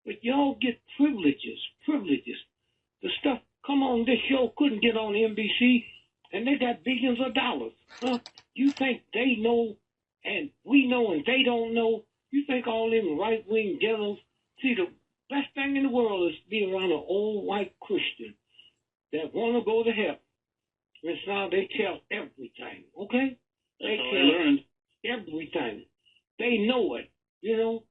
But y'all get privileges. The stuff, come on, this show couldn't get on NBC, and they got billions of dollars. Huh? You think they know, and we know, and they don't know? You think all them right-wing devils? See, the best thing in the world is to be around an old white Christian that want to go to heaven. And now they tell everything, okay? That's how I learned. Everything. They know it, you know.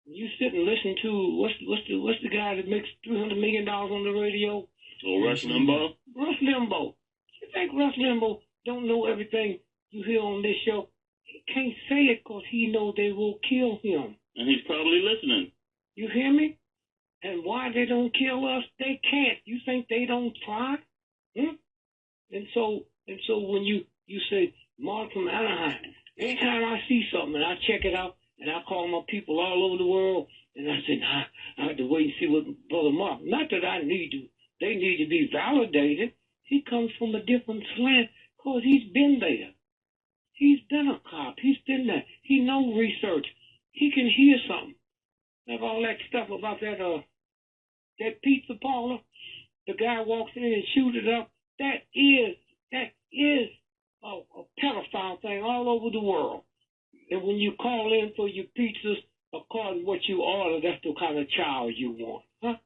You sit and listen to what's the guy that makes $300 million on the radio? Oh, Rush Limbaugh. Rush Limbaugh. You think Rush Limbaugh don't know everything you hear on this show? He can't say it because he knows they will kill him. And he's probably listening. You hear me? And why they don't kill us? They can't. You think they don't try? And so when you say Mark from Anaheim, anytime I see something and I check it out and I call my people all over the world and I say, I have to wait and see what Brother Mark. Not that I need to. They need to be validated. He comes from a different slant because he's been there. He's been a cop. He's been there. He knows research. He can hear something. Like all that stuff about that pizza parlor. The guy walks in and shoots it up. That is a pedophile thing all over the world. And when you call in for your pizzas, according to what you order, that's the kind of child you want. Huh?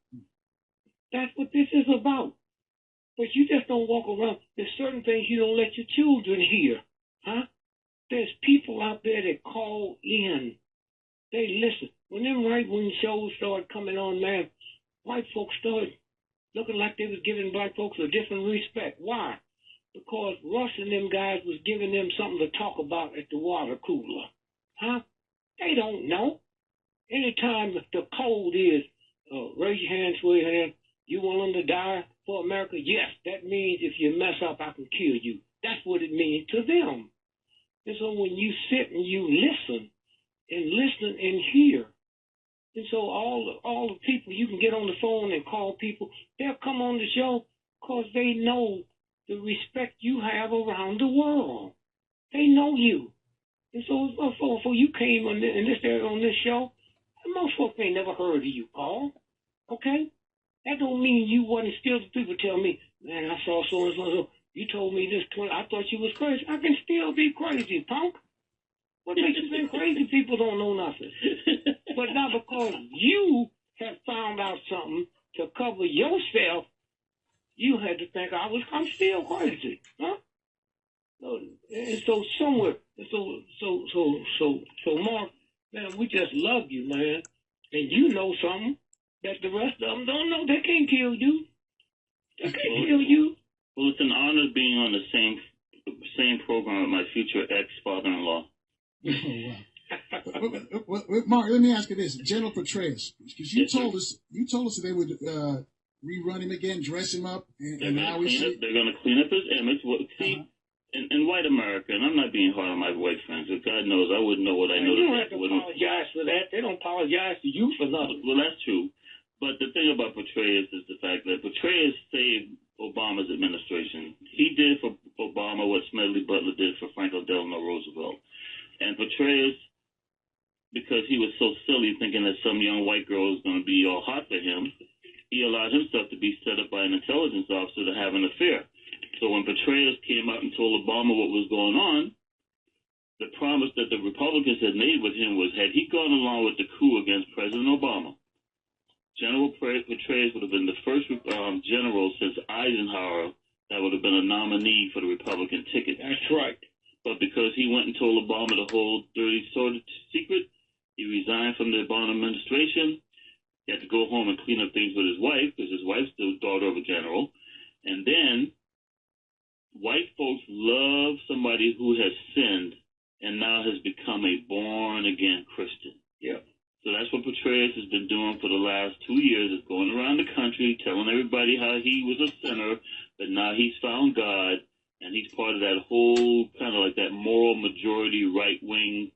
That's what this is about. But you just don't walk around. There's certain things you don't let your children hear. Huh? There's people out there that call in. They listen. When them right-wing shows started coming on, man, white folks started looking like they was giving black folks a different respect. Why? Because Russ and them guys was giving them something to talk about at the water cooler. Huh? They don't know. Anytime the code is, raise your hand, swear your hand, you want them to die for America? Yes, that means if you mess up, I can kill you. That's what it means to them. And so when you sit and you listen and hear, and so all the people, you can get on the phone and call people, they'll come on the show because they know the respect you have around the world. They know you. And so before you came on this show, most folks ain't never heard of you, Paul. Okay? That don't mean you wasn't still the people tell me, man, I saw so and so. You told me this, I thought you was crazy. I can still be crazy, punk. What makes you think crazy people don't know nothing? But now because you have found out something to cover yourself, you had to think I'm still crazy, huh? And so somewhere, so Mark, man, we just love you, man, and you know something that the rest of them don't know. They can't kill you. They can't kill you. Well, it's an honor being on the same program with my future ex-father-in-law. Well, Mark, let me ask you this: General Petraeus, because you told us that they would rerun him again, dress him up, and now we see they're going to clean up his image. Well, see, in white America, and I'm not being hard on my white friends, but God knows I wouldn't know what I know. You don't have to apologize for that. They don't apologize to you for nothing. Well, that's true. But the thing about Petraeus is the fact that Petraeus saved Obama's administration. He did for Obama what Smedley Butler did for Franklin Delano Roosevelt. And Petraeus, because he was so silly thinking that some young white girl was going to be all hot for him, he allowed himself to be set up by an intelligence officer to have an affair. So when Petraeus came out and told Obama what was going on, the promise that the Republicans had made with him was, had he gone along with the coup against President Obama, General Petraeus would have been the first general since Eisenhower that would have been a nominee for the Republican ticket. That's right. But because he went and told Obama the whole dirty sort of secret, he resigned from the Obama administration. He had to go home and clean up things with his wife, because his wife's the daughter of a general. And then white folks love somebody who has sinned and now has become a born-again Christian. Yeah. So that's what Petraeus has been doing for the last 2 years, is going around the country telling everybody how he was a sinner, but now he's found God. And he's part of that whole kind of like that moral majority right-wing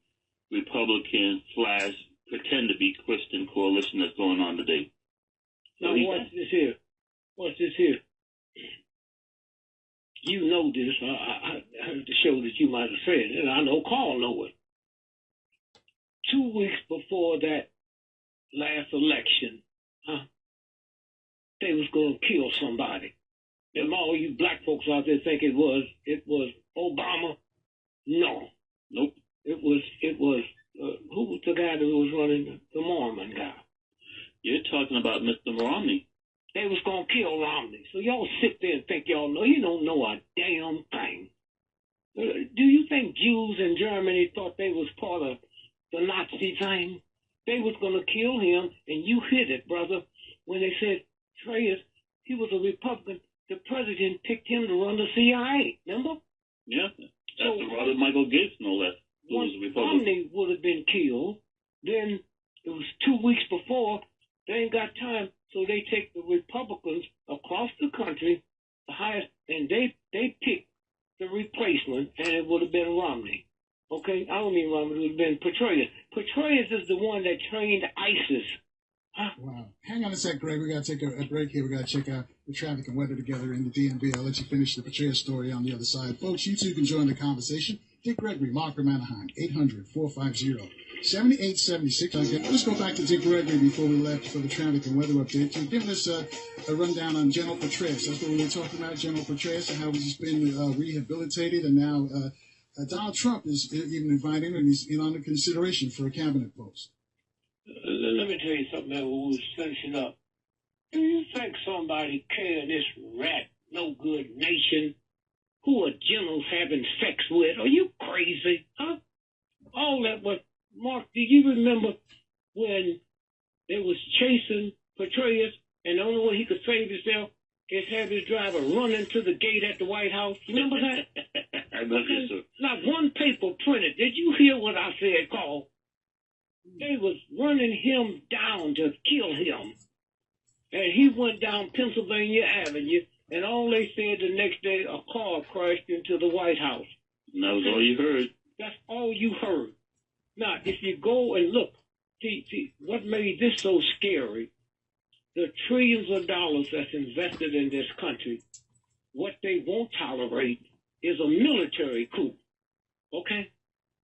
Republican / pretend to be Christian coalition that's going on today. Now watch this here. Watch this here. You know this. I heard the show that you might have said it, and I know Carl know it. 2 weeks before that last election, huh? They was gonna kill somebody. And all you black folks out there think it was Obama. No, Nope. it was who was the guy that was running the Mormon guy? You're talking about Mr. Romney. They was gonna kill Romney. So y'all sit there and think y'all know. You don't know a damn thing. Do you think Jews in Germany thought they was part of the Nazi thing? They was gonna kill him, and you hit it, brother. When they said Trace, he was a Republican. The president picked him to run the CIA. Remember? Yeah. After Robert Michael Gates, no less, who was a Republican. Romney would have been killed. Then it was 2 weeks before. They ain't got time, so they take the Republicans across the country, the highest, and they pick the replacement, and it would have been Romney. Okay, I don't mean Romney. It would have been Petraeus. Petraeus is the one that trained ISIS. Huh? Wow. Hang on a sec, Greg. We got to take a break here. We got to check out the traffic and weather together in the DMV. I'll let you finish the Petraeus story on the other side. Folks, you too can join the conversation. Dick Gregory, Mark from Anaheim, 800-450-7876. Let's go back to Dick Gregory before we left for the traffic and weather update. So giving us a rundown on General Petraeus. That's what we were talking about, General Petraeus, and how he's been rehabilitated. And now Donald Trump is even inviting him, and he's in under consideration for a cabinet post. Let me tell you something that was finishing up. Do you think somebody care in this rat, no good nation who are generals having sex with? Are you crazy? Huh? All that was, Mark, do you remember when they was chasing Petraeus and the only way he could save himself is have his driver run into the gate at the White House? Remember that? I remember this, sir. Not one paper printed. Did you hear what I said, Carl? They was running him down to kill him. And he went down Pennsylvania Avenue, and all they said the next day, a car crashed into the White House. And that was all you heard. That's all you heard. Now, if you go and look, see what made this so scary, the trillions of dollars that's invested in this country, what they won't tolerate is a military coup. Okay?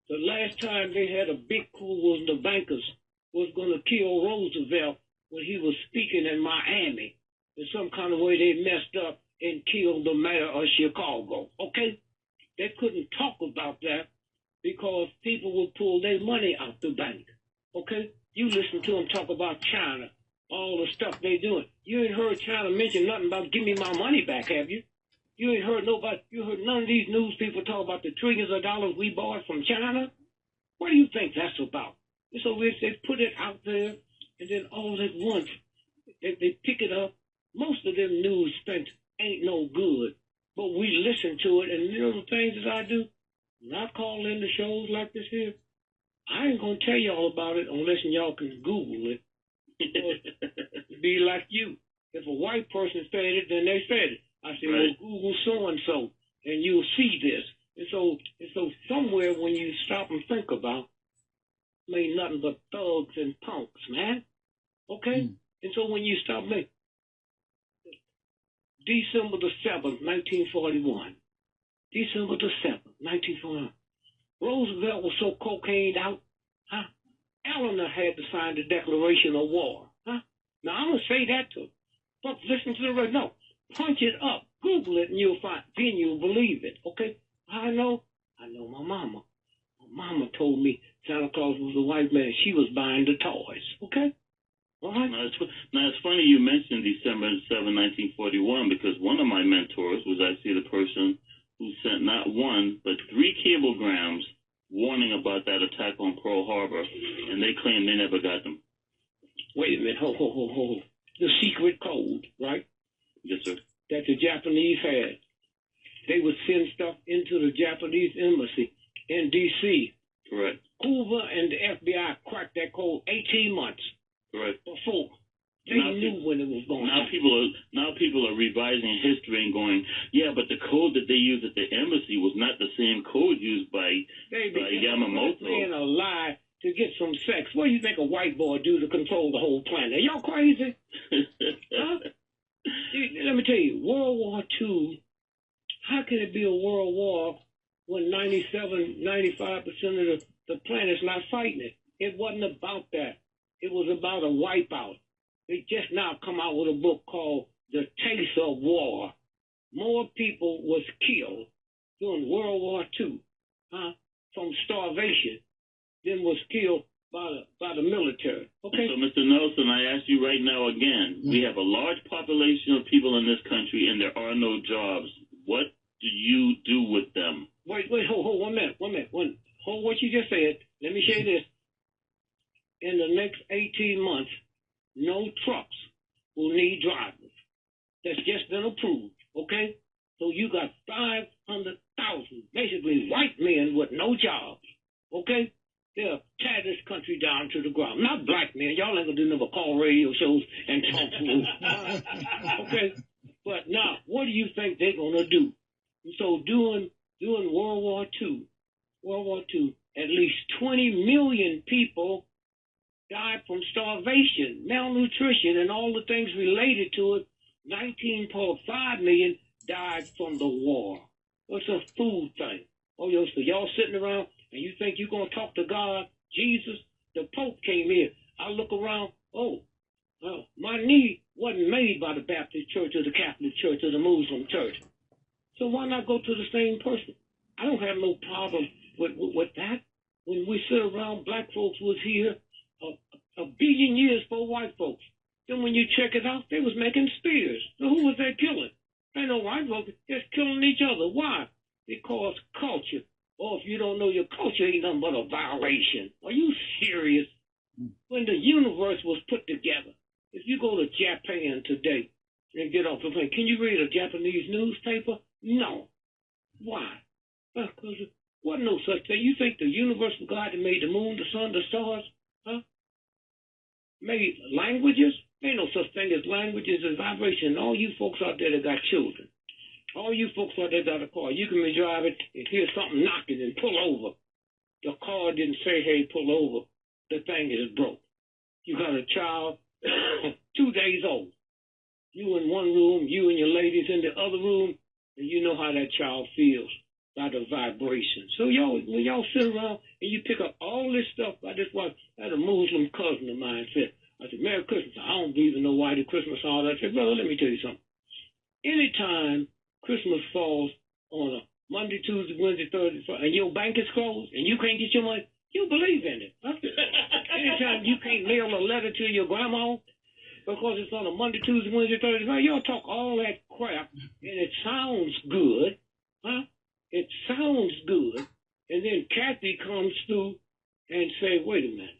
The last time they had a big coup was the bankers was going to kill Roosevelt when he was speaking in Miami. In some kind of way, they messed up and killed the mayor of Chicago. Okay? They couldn't talk about that because people would pull their money out the bank. Okay? You listen to them talk about China, all the stuff they doing. You ain't heard China mention nothing about give me my money back, have you? You ain't heard none of these news people talk about the trillions of dollars we bought from China? What do you think that's about? And so they put it out there, and then all at once, they pick it up. Most of them news stunts ain't no good, but we listen to it, and you know the things that I do? When I call in the shows like this here, I ain't gonna tell y'all about it unless y'all can Google it. It'd be like you. If a white person said it, then they said it. I said, right. Well, Google so-and-so, and you'll see this. And so somewhere when you stop and think about, ain't nothing but thugs and punks, man. Okay? Mm. And so when you stop thinking, December the 7th, 1941. December the 7th, 1941. Roosevelt was so cocained out, huh? Eleanor had to sign the Declaration of War, huh? Now, I'm going to say that to them. Folks, listen to the radio. No. Punch it up, Google it, and you'll find. Then you'll believe it. Okay? I know my mama. My mama told me Santa Claus was a white man. She was buying the toys. Okay? All right. Now it's funny you mentioned December 7, 1941, because one of my mentors was actually the person who sent not one but 3 cablegrams warning about that attack on Pearl Harbor, and they claim they never got them. Wait a minute. Hold. The secret code, right? Yes, sir. That the Japanese had. They would send stuff into the Japanese embassy in D.C. Correct. Hoover and the FBI cracked that code 18 months. Correct. Before. They knew when it was going on. Now people are revising history and going, yeah, but the code that they used at the embassy was not the same code used by Yamamoto. Saying a lie to get some sex. What do you think a white boy do to control the whole planet? Are y'all crazy? Huh? Let me tell you, World War II, how can it be a world war when 95% of the planet's not fighting it? It wasn't about that. It was about a wipeout. They just now come out with a book called The Taste of War. More people was killed during World War II, from starvation than was killed by the military. Okay. So, Mr. Nelson, I ask you right now again. We have a large population of people in this country, and there are no jobs. What do you do with them? Wait, hold 1 minute. Hold what you just said. Let me say this. In the next 18 months, no trucks will need drivers. That's just been approved, okay? So you got 500,000, basically white men with no jobs, okay? They'll tear this country down to the ground. Not black men. Y'all ain't gonna do nothing but call radio shows and talk to us, okay? But now, what do you think they're gonna do? And so during World War II, at least 20 million people died from starvation, malnutrition, and all the things related to it. 19.5 million died from the war. It's a food thing. Oh, so y'all sitting around and you think you're going to talk to God, Jesus? The Pope came here. I look around, my knee wasn't made by the Baptist church or the Catholic church or the Muslim church. So why not go to the same person? I don't have no problem with that. When we sit around, black folks was here a billion years before white folks. Then when you check it out, they was making spears. So who was they killing? Ain't no white folks just killing each other. Why? Because culture. Or if you don't know your culture, ain't nothing but a violation. Are you serious? When the universe was put together, if you go to Japan today and get off the plane, can you read a Japanese newspaper? No. Why? Because there wasn't no such thing. You think the universal God that made the moon, the sun, the stars, made languages? There ain't no such thing as languages and vibration. All you folks out there that got children, all you folks out there got a car, you can be driving and hear something knocking and pull over. The car didn't say, hey, pull over. The thing is broke. You got a child 2 days old. You in one room, you and your ladies in the other room, and you know how that child feels by the vibration. So when y'all sit around and you pick up all this stuff, I just watched, I had a Muslim cousin of mine said, I said, Merry Christmas. I don't believe in no white Christmas and all that. I said, brother, let me tell you something. Anytime Christmas falls on a Monday, Tuesday, Wednesday, Thursday, Friday, and your bank is closed and you can't get your money, you believe in it. Huh? Anytime you can't mail a letter to your grandma because it's on a Monday, Tuesday, Wednesday, Thursday, Friday, y'all talk all that crap and it sounds good, huh? It sounds good. And then Kathy comes through and say, wait a minute.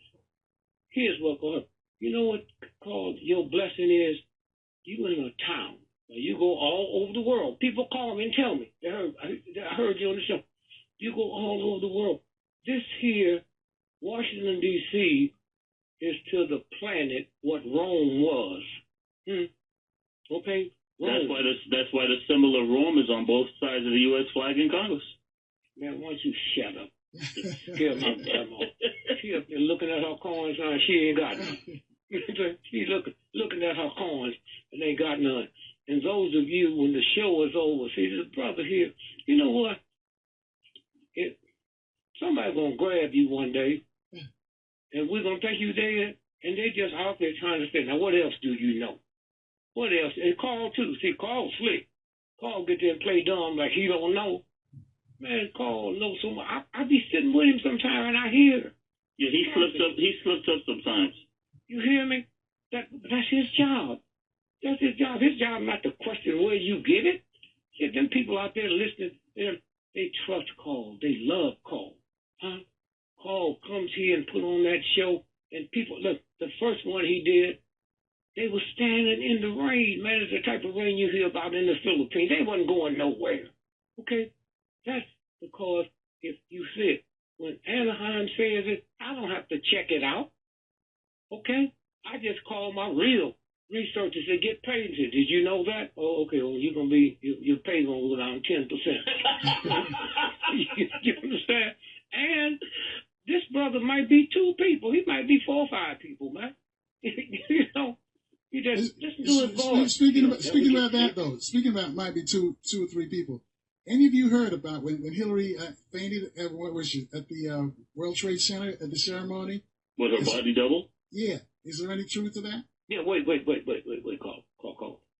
Here's what goes on. You know what called your blessing is? You in a town. You go all over the world. People call me and tell me. I heard you on the show. You go all over the world. This here, Washington, D.C., is to the planet what Rome was. Okay? Rome. That's why the symbol of Rome is on both sides of the U.S. flag in Congress. Man, why don't you shut up? Scare my grandma. She up there looking at her coins and she ain't got none. She's looking at her coins and ain't got none. And those of you, when the show is over, see this brother here, you know what? Somebody's going to grab you one day, and we're going to think you dead, and they just out there trying to say, now what else do you know? What else? And Carl, too. See, Carl's slick. Carl get there and play dumb like he don't know. Man, Carl knows so much. I be sitting with him sometime, and I hear. Yeah, he slips up sometimes. You hear me? That's his job. That's his job. His job not to question where you get it. See, them people out there listening, they trust Carl. They love Carl. Huh? Carl comes here and put on that show, and people, look, the first one he did, they were standing in the rain. Man, it's the type of rain you hear about in the Philippines. They wasn't going nowhere. Okay? That's because if you sit, when Anaheim says it, I don't have to check it out. Okay? I just call my real researchers that get paid. Say, did you know that? Oh, okay. Well, you're gonna be your pay gonna go down 10%. You understand? And this brother might be 2 people. He might be 4 or 5 people, man. You know, he just listen to his voice. Speaking about that though, speaking about might be two or 3 people. Any of you heard about when Hillary fainted at the World Trade Center at the ceremony? What, her body double? Yeah. Is there any truth to that? Yeah, wait, call.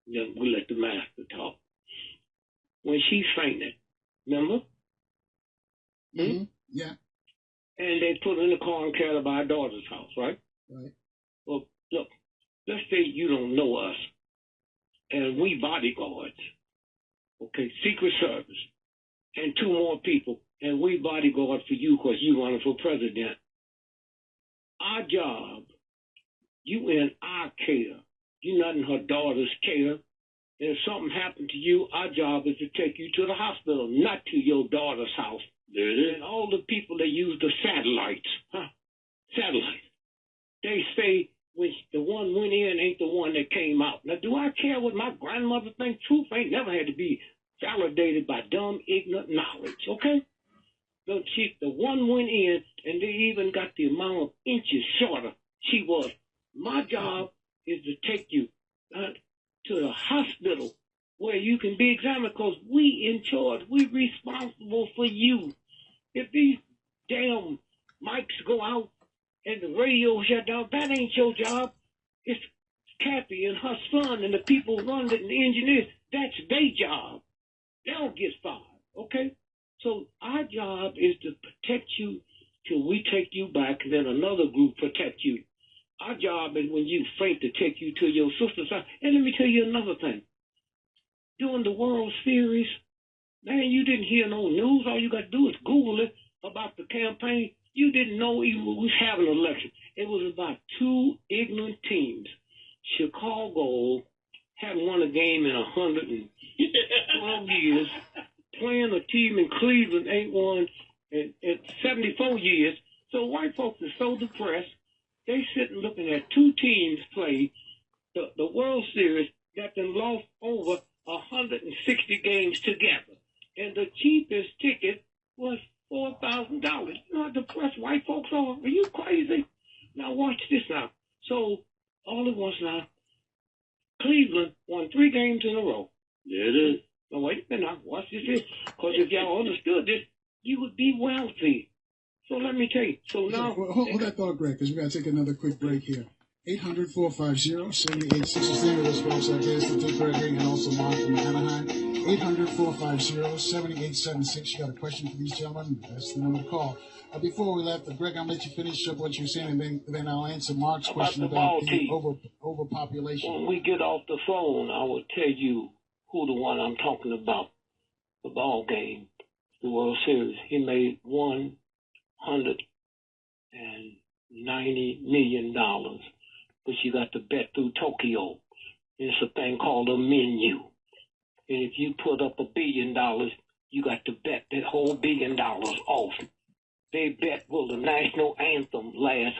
Then we let the master talk. When she fainted, remember? Mm-hmm. Yeah. And they put her in the car and carried her by her daughter's house, right? Right. Well, look, let's say you don't know us, and we bodyguards, okay, Secret Service, and two more people, and we bodyguard for you because you running for president. Our job, you in our care. You're not in her daughter's care. And if something happened to you, our job is to take you to the hospital, not to your daughter's house. There it is. And all the people that use the satellites, satellites, they say when the one went in ain't the one that came out. Now, do I care what my grandmother thinks? Truth ain't never had to be validated by dumb, ignorant knowledge, okay? The one went in, and they even got the amount of inches shorter she was. My job is to take you to the hospital where you can be examined because we in charge. We responsible for you. If these damn mics go out and the radio shut down, that ain't your job. It's Kathy and her son and the people running it and the engineers. That's their job. They don't get fired, okay? So our job is to protect you till we take you back, and then another group protect you. Our job is when you faint to take you to your sister's house. And let me tell you another thing. During the World Series, man, you didn't hear no news. All you got to do is Google it about the campaign. You didn't know even we was having an election. It was about two ignorant teams. Chicago hadn't won a game in 112 years. Playing a team in Cleveland ain't won in 74 years. So white folks are so depressed. They sitting looking at two teams play the World Series that then lost over 160 games together. And the cheapest ticket was $4,000. You know how depressed white folks are? Are you crazy? Now watch this now. So all at once now, Cleveland won 3 games in a row. There it is. Now wait a minute now. Watch this. Because if y'all understood this, you would be wealthy. So let me tell you. So now... Well, hold that thought, Greg, because we got to take another quick break here. 800-450-7866. The name of this website is the Dick Gregory and also Mark from Anaheim. 800-450-7876. You got a question for these gentlemen? That's the number to call. Before we left, Greg, I'll let you finish up what you're saying, and then I'll answer Mark's question about the overpopulation. When we get off the phone, I will tell you who the one I'm talking about. The ball game, the World Series. He made $190 million. But you got to bet through Tokyo. It's a thing called a menu. And if you put up $1 billion, you got to bet that whole $1 billion off. They bet will the national anthem last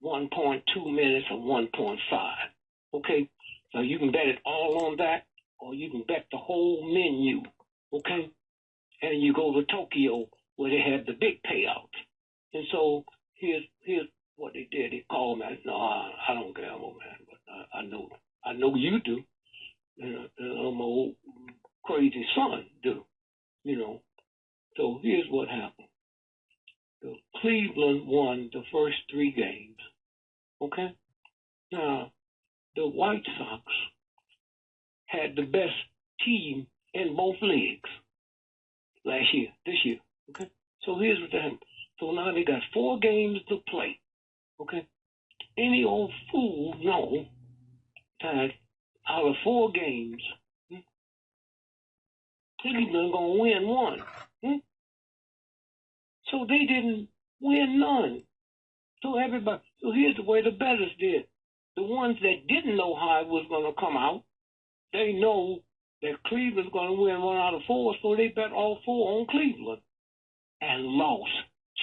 1.2 minutes or 1.5. Okay? So you can bet it all on that, or you can bet the whole menu. Okay? And you go to Tokyo where they have the big payouts. And so here's what they did. They called me. I said, no, I don't gamble, man, but I know you do. And my old crazy son do, you know. So here's what happened. The Cleveland won the first 3 games. Okay? Now, the White Sox had the best team in both leagues this year. Okay? So here's what happened. So now they got 4 games to play. Okay? Any old fool know that out of 4 games, Cleveland gonna win 1. So they didn't win none. So here's the way the bettors did. The ones that didn't know how it was gonna come out, they know that Cleveland's gonna win 1 out of 4, so they bet all 4 on Cleveland and lost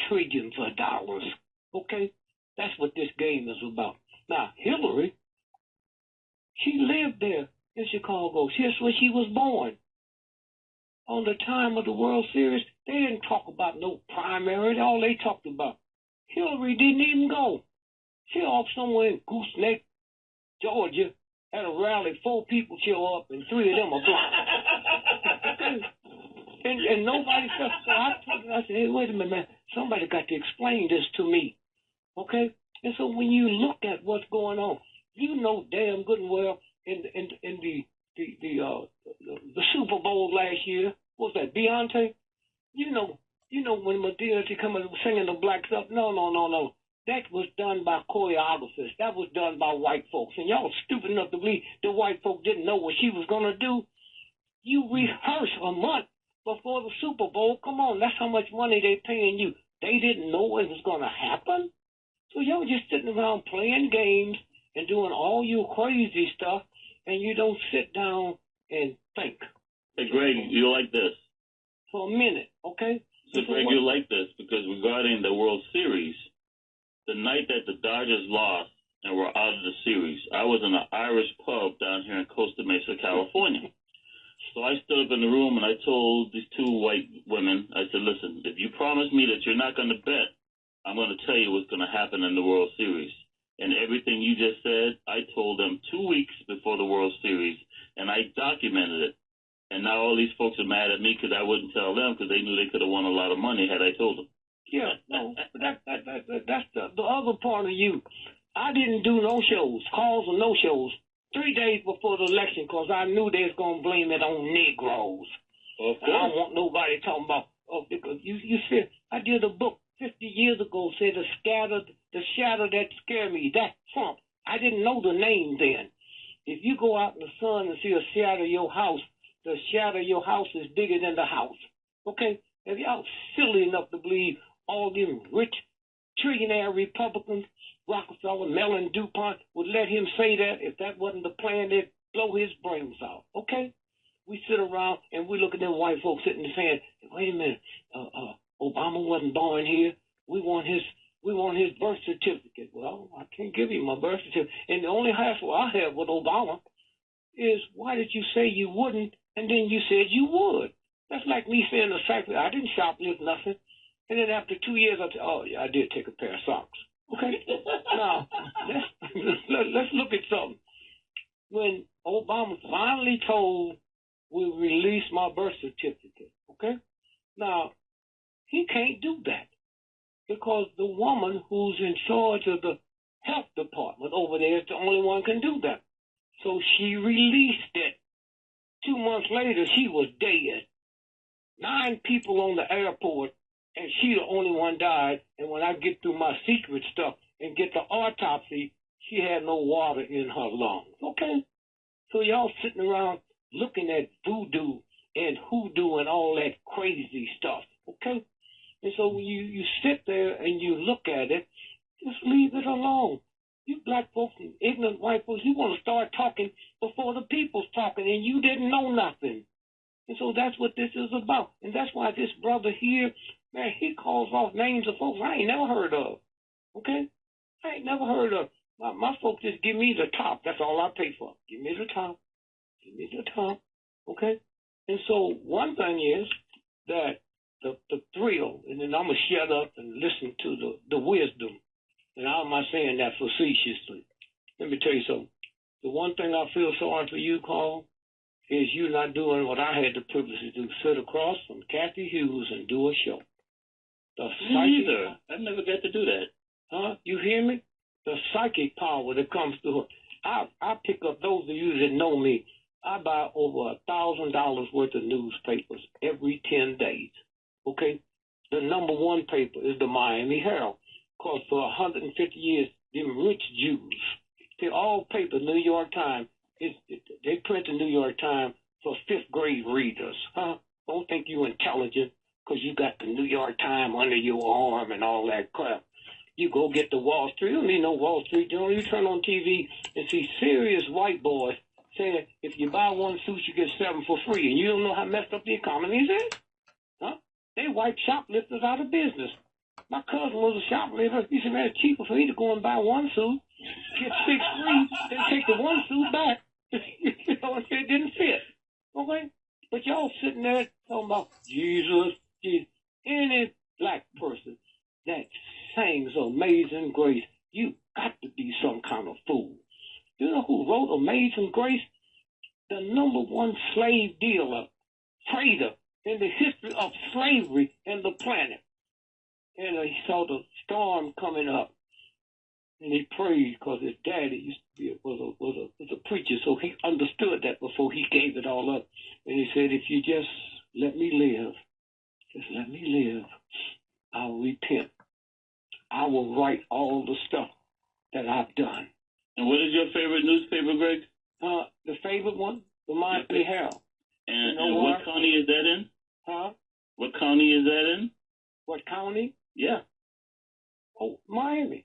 trillions of dollars. Okay? That's what this game is about. Now, Hillary, she lived there in Chicago. Here's where she was born. On the time of the World Series, they didn't talk about no primary. All they talked about. Hillary didn't even go. She off somewhere in Gooseneck, Georgia, at a rally. 4 people show up, and 3 of them are black. and nobody said, so I said, hey, wait a minute, man. Somebody got to explain this to me. Okay? And so when you look at what's going on, You know damn good and well in the Super Bowl last year, what was that, Beyonce? You know, when Medea come and singing the black stuff. No. That was done by choreographers. That was done by white folks. And y'all stupid enough to believe the white folk didn't know what she was gonna do. You rehearse a month before the Super Bowl. Come on, that's how much money they paying you. They didn't know it was gonna happen. So y'all just sitting around playing games and doing all your crazy stuff, and you don't sit down and think. Hey, Greg, you like this? For a minute, okay? So, Greg, you like this because regarding the World Series, the night that the Dodgers lost and were out of the series, I was in an Irish pub down here in Costa Mesa, California. So I stood up in the room and I told these two white women, I said, listen, if you promise me that you're not going to bet, I'm going to tell you what's going to happen in the World Series. And everything you just said, I told them 2 weeks before the World Series, and I documented it. And now all these folks are mad at me because I wouldn't tell them because they knew they could have won a lot of money had I told them. Yeah, no, that's the other part of you. I didn't do no shows, calls or no shows, 3 days before the election because I knew they was going to blame it on Negroes. Of course. I don't want nobody talking about, because you said, I did a book 50 years ago, said the shadow that scared me, that's Trump. I didn't know the name then. If you go out in the sun and see a shadow of your house, the shadow of your house is bigger than the house. Okay? If y'all silly enough to believe all them rich trillionaire Republicans, Rockefeller, Mellon, DuPont, would let him say that, if that wasn't the plan, they'd blow his brains out. Okay? We sit around and we look at them white folks sitting there saying, wait a minute, Obama wasn't born here. We want his birth certificate. Well, I can't give you my birth certificate. And the only hassle I have with Obama is, why did you say you wouldn't and then you said you would? That's like me saying the fact that I didn't shoplift nothing. And then after 2 years, I said, oh, yeah, I did take a pair of socks. Okay? Now, let's look at something. When Obama finally told we release my birth certificate, okay? Now, he can't do that because the woman who's in charge of the health department over there is the only one can do that. So she released it. 2 months later, she was dead. 9 people on the airport, and she the only one died. And when I get through my secret stuff and get the autopsy, she had no water in her lungs. Okay? So y'all sitting around looking at voodoo and hoodoo and all that crazy stuff. Okay? And so when you sit there and you look at it, just leave it alone. You black folks and ignorant white folks, you want to start talking before the people's talking, and you didn't know nothing. And so that's what this is about. And that's why this brother here, man, he calls off names of folks I ain't never heard of. Okay? I ain't never heard of. My folks just give me the top. That's all I pay for. Give me the top. Give me the top. Okay? And so one thing is that the thrill, and then I'm going to shut up and listen to the wisdom. And I'm not saying that facetiously. Let me tell you something. The one thing I feel sorry for you, Carl, is you not doing what I had the privilege to do, sit across from Kathy Hughes and do a show. Me either. I've never got to do that. Huh? You hear me? The psychic power that comes through her. I pick up, those of you that know me, I buy over $1,000 worth of newspapers every 10 days. Okay? The number one paper is the Miami Herald. Because for 150 years, them rich Jews, they all paper, New York Times, they print the New York Times for 5th grade readers. Huh? Don't think you intelligent because you got the New York Times under your arm and all that crap. You go get the Wall Street. You don't need no Wall Street. You turn on TV and see serious white boys saying, if you buy one suit, you get 7 for free. And you don't know how messed up the economy is? Huh? They wipe shoplifters out of business. My cousin was a shoplifter. He said, man, it's cheaper for me to go and buy one suit, get 6 free, then take the one suit back. You know, and it didn't fit. Okay? But y'all sitting there talking about Jesus. Any black person that sings Amazing Grace, you got to be some kind of fool. You know who wrote Amazing Grace? The number one slave dealer, trader in the history of slavery in the planet. And he saw the storm coming up. and he prayed because his daddy used to be was a preacher, so he understood that before he gave it all up. And he said, "If you just let me live, just let me live, I'll repent. I will write all the stuff that I've done." And what is your favorite newspaper, Greg? The favorite one, the Miami Herald. And, and what county is that in? Huh? What county is that in? What county? Yeah. Oh, Miami.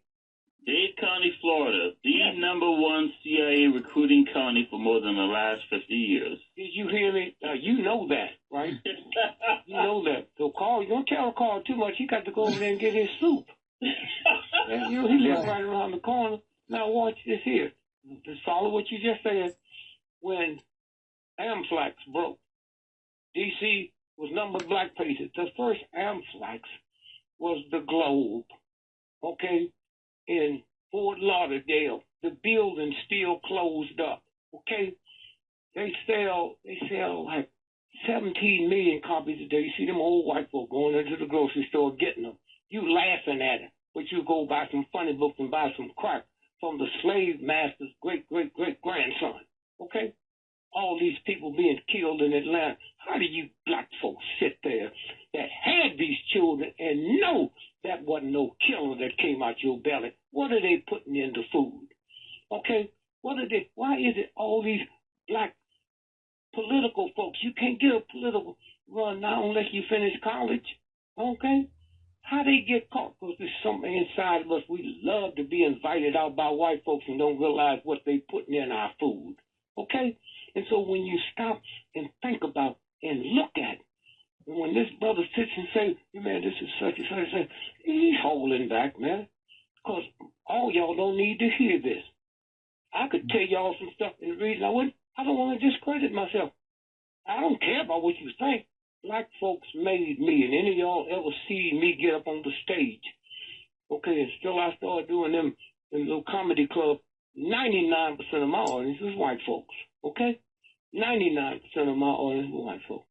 Dade County, Florida, the #1 CIA recruiting county for more than the last 50 years. Did you hear me? You know that, right? You know that. So Carl, you don't tell Carl too much. He got to go over there and get his soup. And, he lives right around the corner. Now watch this here. Just follow what you just said. When Amflax broke, D.C. was numbered black places. The first Amflax was the Globe, okay, in Fort Lauderdale. The building still closed up, okay? They sell like 17 million copies a day. You see them old white folk going into the grocery store getting them. You laughing at it, but you go buy some funny books and buy some crack from the slave master's great-great-great-grandson, okay? All these people being killed in Atlanta. How do you black folks sit there that had these children and know that wasn't no killer that came out your belly? What are they putting in the food? Okay? Why is it all these black political folks, you can't get a political run now unless you finish college? Okay? How they get caught? Because there's something inside of us. We love to be invited out by white folks and don't realize what they putting in our food. Okay? And so when you stop and think about and look at it, when this brother sits and say, man, this is such and such, he's holding back, man. Because all y'all don't need to hear this. I could tell y'all some stuff, and the reason I don't want to discredit myself. I don't care about what you think. Black folks made me, and any of y'all ever see me get up on the stage, okay, and still I started doing them in little comedy club, 99% of my audience is white folks, okay? 99% of my audience is white folks.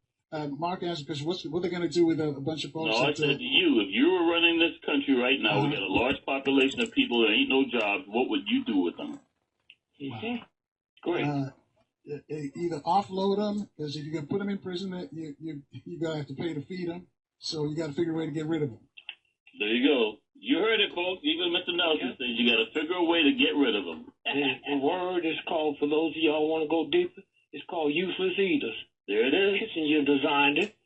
Mark asked, because what are they going to do with a bunch of folks? No, I said to you, if you were running this country right now, we got a large population of people that ain't no jobs, what would you do with them? Wow. Great. Either offload them, because if you're going to put them in prison, you're going to have to pay to feed them. So you got to figure a way to get rid of them. There you go. You heard it, folks. Even Mr. Nelson says you got to figure a way to get rid of them. The word is called, for those of y'all want to go deeper, it's called useless eaters. There it is. Kissinger designed it,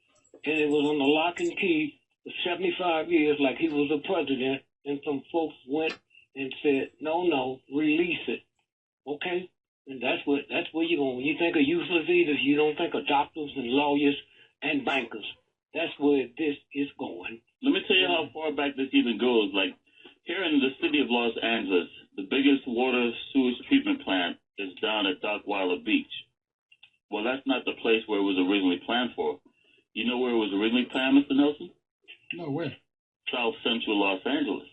and it was on the lock and key for 75 years like he was the president, and some folks went and said, no, release it. Okay? And that's where you're going. When you think of useless eaters, you don't think of doctors and lawyers and bankers. That's where this is going. Let me tell you how far back this even goes. Like, here in the city of Los Angeles, the biggest water sewage treatment plant is down at Dockweiler Beach. Well, that's not the place where it was originally planned for. You know where it was originally planned, Mr. Nelson? No, where? South Central Los Angeles.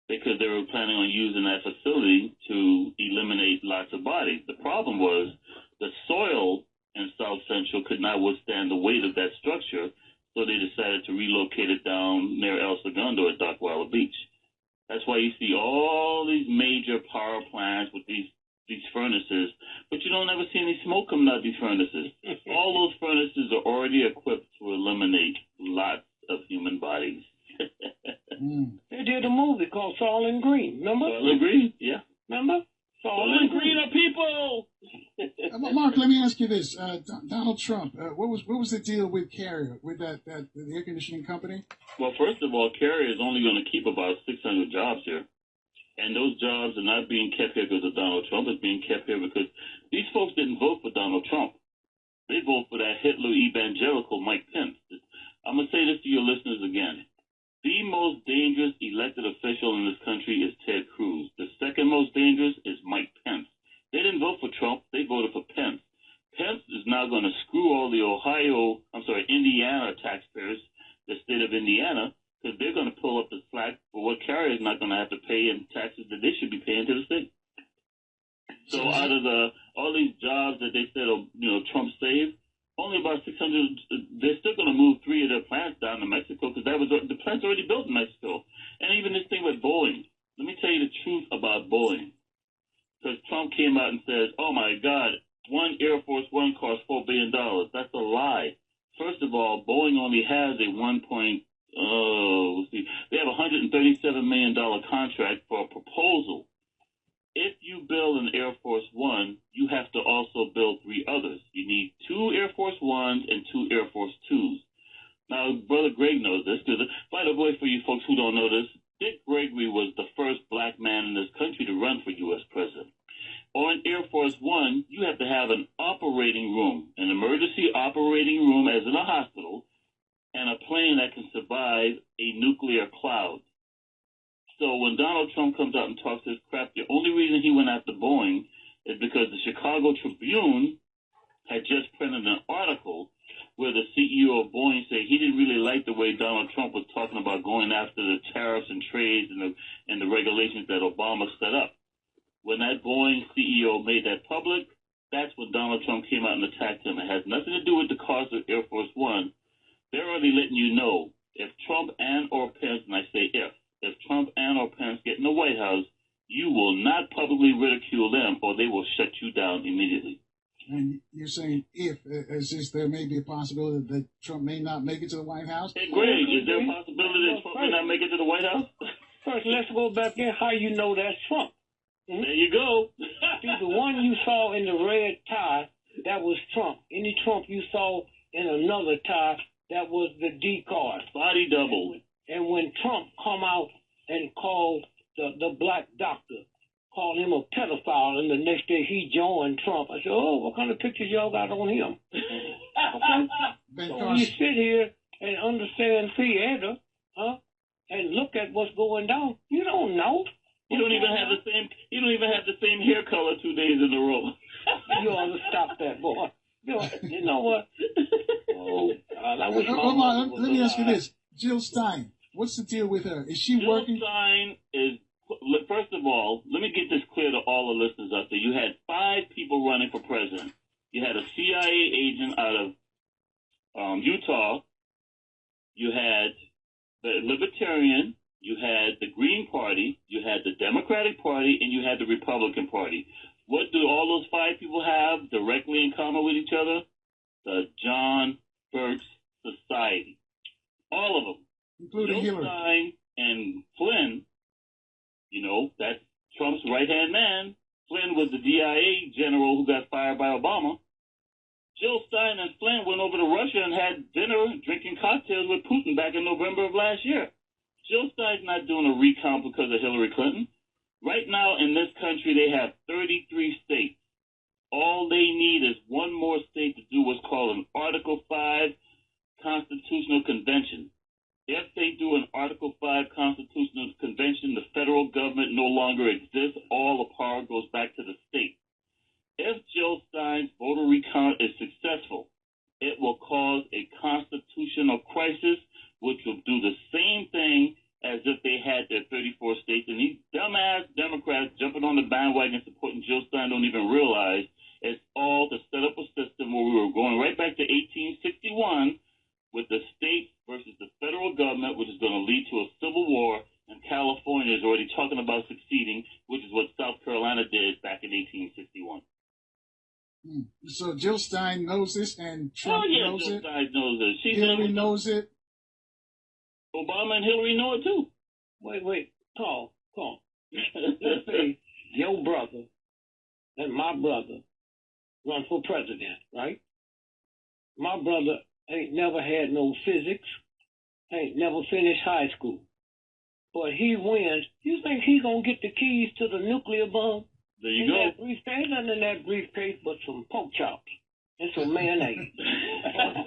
Because they were planning on using that facility to eliminate lots of bodies. The problem was the soil in South Central could not withstand the weight of that structure, so they decided to relocate it down near El Segundo at Dockweiler Beach. That's why you see all these major power plants with these furnaces, but you don't ever see any smoke coming out of these furnaces. All those furnaces are already equipped to eliminate lots of human bodies. They did a movie called Saul and Green, remember? Saul and Green, yeah. Remember? Saul and Green are people! Mark, let me ask you this. Donald Trump, what was the deal with Carrier, with the air conditioning company? Well, first of all, Carrier is only going to keep about 600 jobs here. And those jobs are not being kept here because of Donald Trump. It's being kept here because these folks didn't vote for Donald Trump. They voted for that Hitler evangelical Mike Pence. I'm going to say this to your listeners again. The most dangerous elected official in this country is Ted Cruz. The second most dangerous is Mike Pence. They didn't vote for Trump. They voted for Pence. Pence is now going to screw all the Indiana taxpayers, the state of Indiana, because they're going to pull up the slack for what Carrier is not going to have to pay in taxes that they should be paying to the state. So out of all these jobs that they said, Trump saved, only about 600, they're still going to move 3 of their plants down to Mexico because the plant's already built in Mexico. And even this thing with Boeing, let me tell you the truth about Boeing. Because Trump came out and says, oh, my God, one Air Force One costs $4 billion. That's a lie. First of all, Boeing only has a they have a $137 million contract for a proposal. If you build an Air Force One, you have to also build 3 others. You need 2 Air Force Ones and 2 Air Force Twos. Now, Brother Greg knows this. By the way, for you folks who don't know this, Dick Gregory was the first black man in this country to run for U.S. president. On Air Force One, you have to have an operating room, an emergency operating room as in a hospital, and a plane that can survive a nuclear cloud. So when Donald Trump comes out and talks this crap, the only reason he went after Boeing is because the Chicago Tribune had just printed an article where the CEO of Boeing said he didn't really like the way Donald Trump was talking about going after the tariffs and trades and the regulations that Obama set up. When that Boeing CEO made that public, that's when Donald Trump came out and attacked him. It has nothing to do with the cost of Air Force One. They're already letting you know, if Trump and or Pence, and I say if Trump and or Pence get in the White House, you will not publicly ridicule them or they will shut you down immediately. And you're saying if, as if there may be a possibility that Trump may not make it to the White House? Hey, Greg, is there a possibility that Trump may not make it to the White House? First, let's go back there. How you know that's Trump? There you go. See, the one you saw in the red tie, that was Trump. Any Trump you saw in another tie, that was the decoy. Body double. And when Trump come out and called the black doctor, called him a pedophile, and the next day he joined Trump, I said, oh, what kind of pictures y'all got on him? Okay? So when you sit here and understand theater, and look at what's going down, you don't know. You don't even have the same hair color 2 days in a row. You ought to stop that, boy. You know what? Oh, God, I wish let me ask you this. Jill Stein, what's the deal with her? Is she working? Jill Stein is, first of all, let me get this clear to all the listeners out there. You had 5 people running for president. You had a CIA agent out of Utah. You had the Libertarian. You had the Green Party, you had the Democratic Party, and you had the Republican Party. What do all those 5 people have directly in common with each other? The John Birx Society. All of them. Including Hillary. Stein and Flynn, that's Trump's right-hand man. Flynn was the DIA general who got fired by Obama. Jill Stein and Flynn went over to Russia and had dinner drinking cocktails with Putin back in November of last year. Jill Stein's not doing a recount because of Hillary Clinton. Right now in this country, they have 33 states. All they need is one more state to do what's called an Article 5 Constitutional Convention. If they do an Article 5 Constitutional Convention, the federal government no longer exists. All the power goes back to the state. If Jill Stein's voter recount is successful, it will cause a constitutional crisis, which will do the same thing as if they had their 34 states. And these dumbass Democrats jumping on the bandwagon supporting Jill Stein don't even realize it's all to set up a system where we were going right back to 1861 with the states versus the federal government, which is going to lead to a civil war. And California is already talking about succeeding, which is what South Carolina did back in 1861. So Jill Stein knows this, and Trump knows Jill it. Stein knows it. Hillary knows it. Obama and Hillary know it too. Wait, Paul. Let's say your brother and my brother run for president, right? My brother ain't never had no physics, ain't never finished high school. But he wins. You think he gonna get the keys to the nuclear bomb? There you go. That briefcase, nothing in that briefcase but some pork chops and some mayonnaise.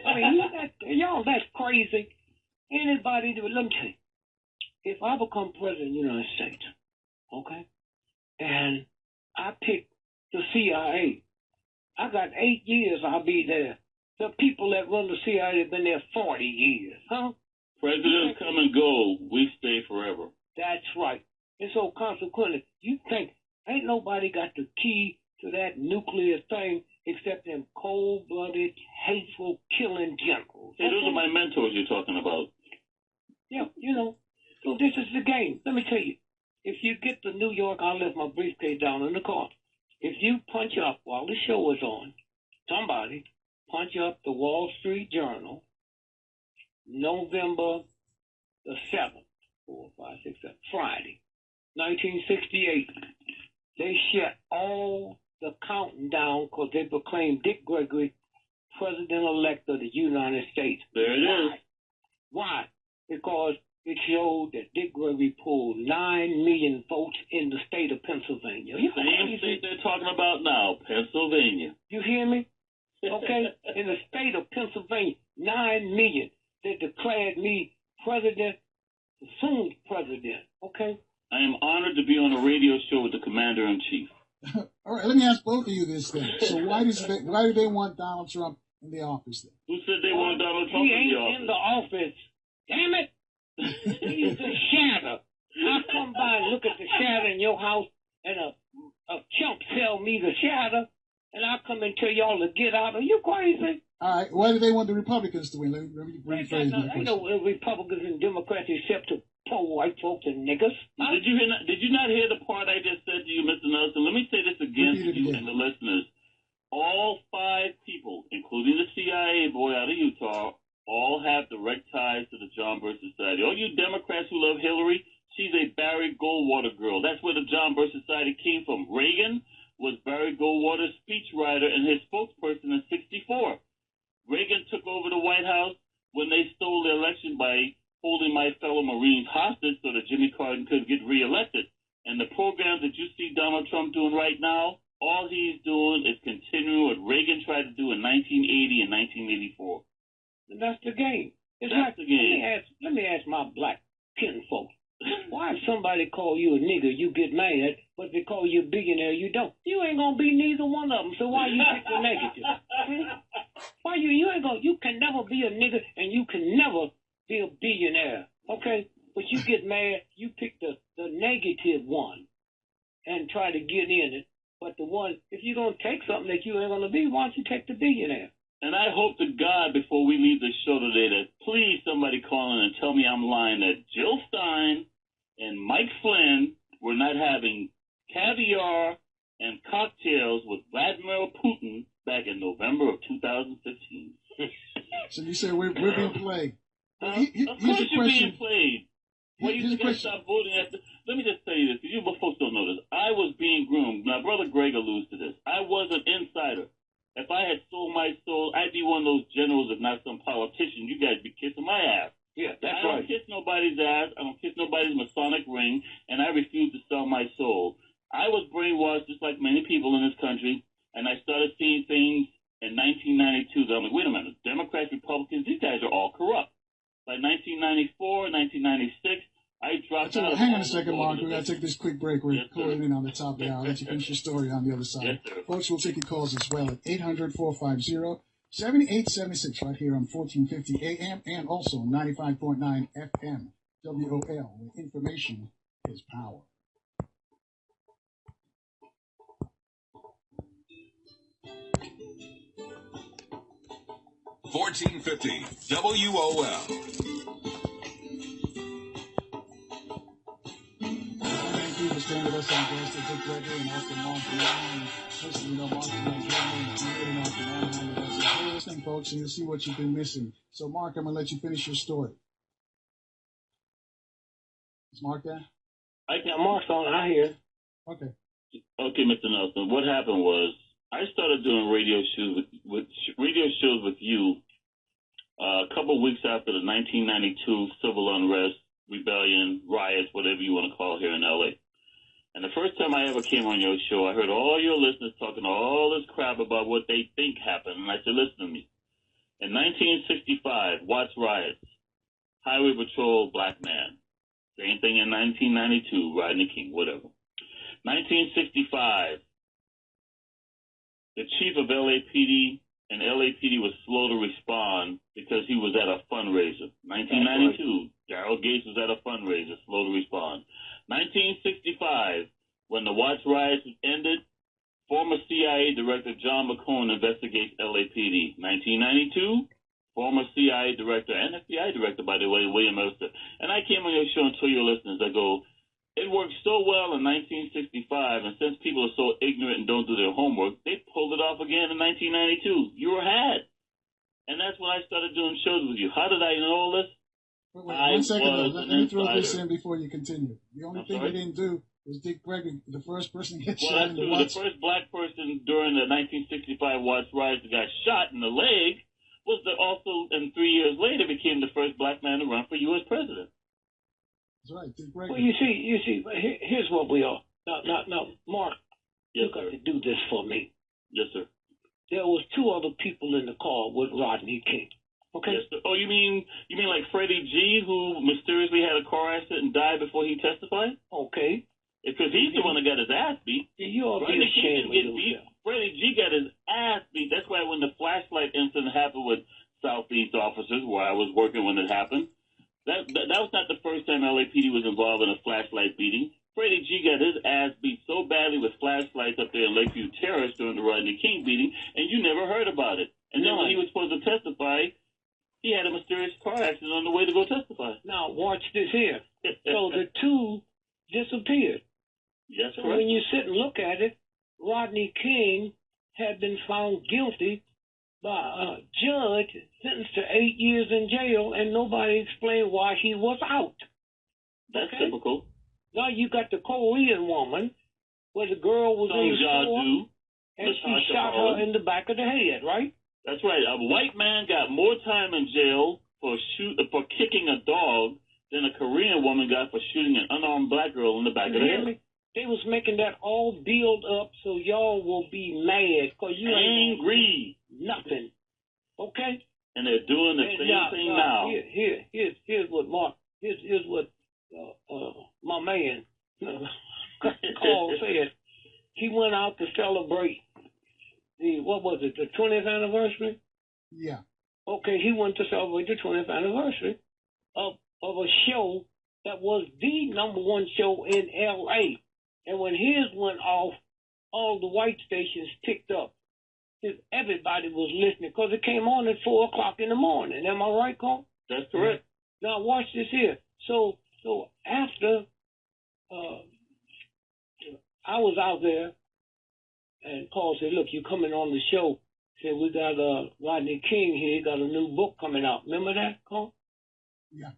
I mean, y'all, that's crazy. Anybody do it. Let me tell you. If I become president of the United States, okay, and I pick the CIA, I got 8 years I'll be there. The people that run the CIA have been there 40 years, huh? Presidents come and go. We stay forever. That's right. And so consequently, you think ain't nobody got the key to that nuclear thing except them cold-blooded, hateful, killing generals. Hey, those are my mentors you're talking about. Yeah, so this is the game. Let me tell you. if you get to New York, I left my briefcase down in the car. If you punch up while the show is on, somebody punch up the Wall Street Journal, November the 7th, 4, 5, 6, 7, Friday, 1968. They shut all the counting down because they proclaimed Dick Gregory President-elect of the United States. There it is. Why? Because it showed that Dick Gregory pulled 9 million votes in the state of Pennsylvania. Same state they're talking about now, Pennsylvania. You hear me? Okay? In the state of Pennsylvania, 9 million. They declared me president, assumed president. Okay? I am honored to be on a radio show with the Commander-in-Chief. All right, let me ask both of you this thing. So why do they want Donald Trump in the office then? Who said they wanted Donald Trump in the office? office? He ain't in the office. Damn it! He's a shadow. I come by and look at the shadow in your house, and a chump sell me the shadow, and I come and tell y'all to get out. Are you crazy? All right, why do they want the Republicans to win? Let me rephrase my question. Ain't no Republicans and Democrats except to poor white folks and niggas. Huh? Did you not hear the part I just said to you, Mr. Nelson? Let me say this again to you and the listeners. All 5 people, including the CIA boy out of Utah, all have direct ties to the John Birch Society. All you Democrats who love Hillary, she's a Barry Goldwater girl. That's where the John Birch Society came from. Reagan was Barry Goldwater's speechwriter and his spokesperson in '64. Reagan took over the White House when they stole the election by holding my fellow Marines hostage so that Jimmy Carter could get reelected. And the programs that you see Donald Trump doing right now, all he's doing is continuing what Reagan tried to do in 1980 and 1984. And that's the game. That's the game. Let me ask my black kinfolk. Why if somebody call you a nigger, you get mad, but if they call you a billionaire, you don't? You ain't gonna be neither one of them, so why you pick the negative? Why you can never be a nigger and you can never be a billionaire, okay? But you get mad, you pick the negative one and try to get in it. But the one, if you're gonna take something that you ain't gonna be, why don't you take the billionaire? And I hope to God before we leave the show today that please somebody call in and tell me I'm lying that Jill Stein and Mike Flynn were not having caviar and cocktails with Vladimir Putin back in November of 2015. So you say we're being played. Of course you're being played. Well, you Here's a just stop voting after. Let me just tell you this, because you folks don't know this. I was being groomed. My brother Greg alludes to this. I was an insider. If I had sold my soul, I'd be one of those generals, if not some politician. You guys be kissing my ass. Yeah, that's I don't kiss nobody's ass. I don't kiss nobody's Masonic ring, and I refuse to sell my soul. I was brainwashed just like many people in this country, and I started seeing things in 1992 that I'm like, wait a minute, Democrats, Republicans, these guys are all corrupt. By 1994, 1996, I dropped out. Hang on a second, Mark. We've got to take this quick break. We're Yes, closing in on the top of the hour. Let you finish your story on the other side. Yes, sir. Folks, we'll take your calls as well at 800-450-7876 right here on 1450 AM and also 95.9 FM WOL, where information is power. $14.50 WOL. Thank you for staying with us on Voice to Dick Gregory and also Mark Brown. Listen, Mark Brown with us. You're listening, folks, and you'll see what you've been missing. So, Mark, I'm going to let you finish your story. Is Mark there? Mark's on. I hear. Okay. Okay, Mr. Nelson. What happened was I started doing radio shows with you a couple of weeks after the 1992 civil unrest, rebellion, riots, whatever you want to call it here in L.A. And the first time I ever came on your show, I heard all your listeners talking all this crap about what they think happened. And I said, listen to me. In 1965, Watts riots, Highway Patrol, black man. Same thing in 1992, Rodney King, whatever. 1965, the chief of LAPD and LAPD was slow to respond because he was at a fundraiser. 1992, Daryl Gates was at a fundraiser, slow to respond. 1965, when the Watts riots ended, former CIA Director John McCone investigates LAPD. 1992, former CIA Director and FBI Director, by the way, William Elster. And I came on your show and told your listeners, I go, It worked so well in 1965, and since people are so ignorant and don't do their homework, they pulled it off again in 1992. You were had. And that's when I started doing shows with you. How did I know all this? Wait, 1 second, though. Let me throw this in before you continue. The only thing sorry? we didn't do was Dick Gregory, the first person to get Well, shot that's in the true. Watts. The first black person during the 1965 Watts riots that got shot in the leg was also, and 3 years later, became the first black man to run for U.S. president. That's right, Dick Gregory. Well, you see, here's what we are. Now, Mark, Yes, you got sir. to do this for me. Yes, sir. There was 2 other people in the car with Rodney King. Okay? Yes, sir. Oh, you mean like Freddie G, who mysteriously had a car accident and died before he testified? Okay. Because he's the one that got his ass beat. You ought to be Rodney King ashamed didn't get of beat. yourself. Freddie G got his ass beat. That's why when the flashlight incident happened with Southeast officers, where I was working when it happened, that was not the first time LAPD was involved in a flashlight beating. Freddie G got his ass beat so badly with flashlights up there in Lakeview Terrace during the Rodney King beating, and you never heard about it. And then when he was supposed to testify, he had a mysterious car accident on the way to go testify. Now, watch this here. So the 2 disappeared. Yes, So correct. when you sit and look at it, Rodney King had been found guilty by a judge, sentenced to 8 years in jail, and nobody explained why he was out. That's Okay? typical. Now you got the Korean woman, where the girl was in the store, and she Natasha shot Hall. her in the back of the head, right? That's right. A white man got more time in jail for kicking a dog than a Korean woman got for shooting an unarmed black girl in the back of the hear head. me? They was making that all build up so y'all will be mad because you ain't Angry. nothing. Okay? And they're doing the same thing now. Here's what Mark. Here's what my man Carl said. He went out to celebrate the 20th anniversary. Yeah. Okay, he went to celebrate the 20th anniversary of a show that was the #1 show in L.A. And when his went off, all the white stations picked up. Everybody was listening because it came on at 4 o'clock in the morning. Am I right, Carl? That's correct. Now watch this here. So after I was out there, and Carl said, "Look, you coming on the show?" Said, "We got Rodney King here. He got a new book coming out. Remember that, Carl?" Yeah.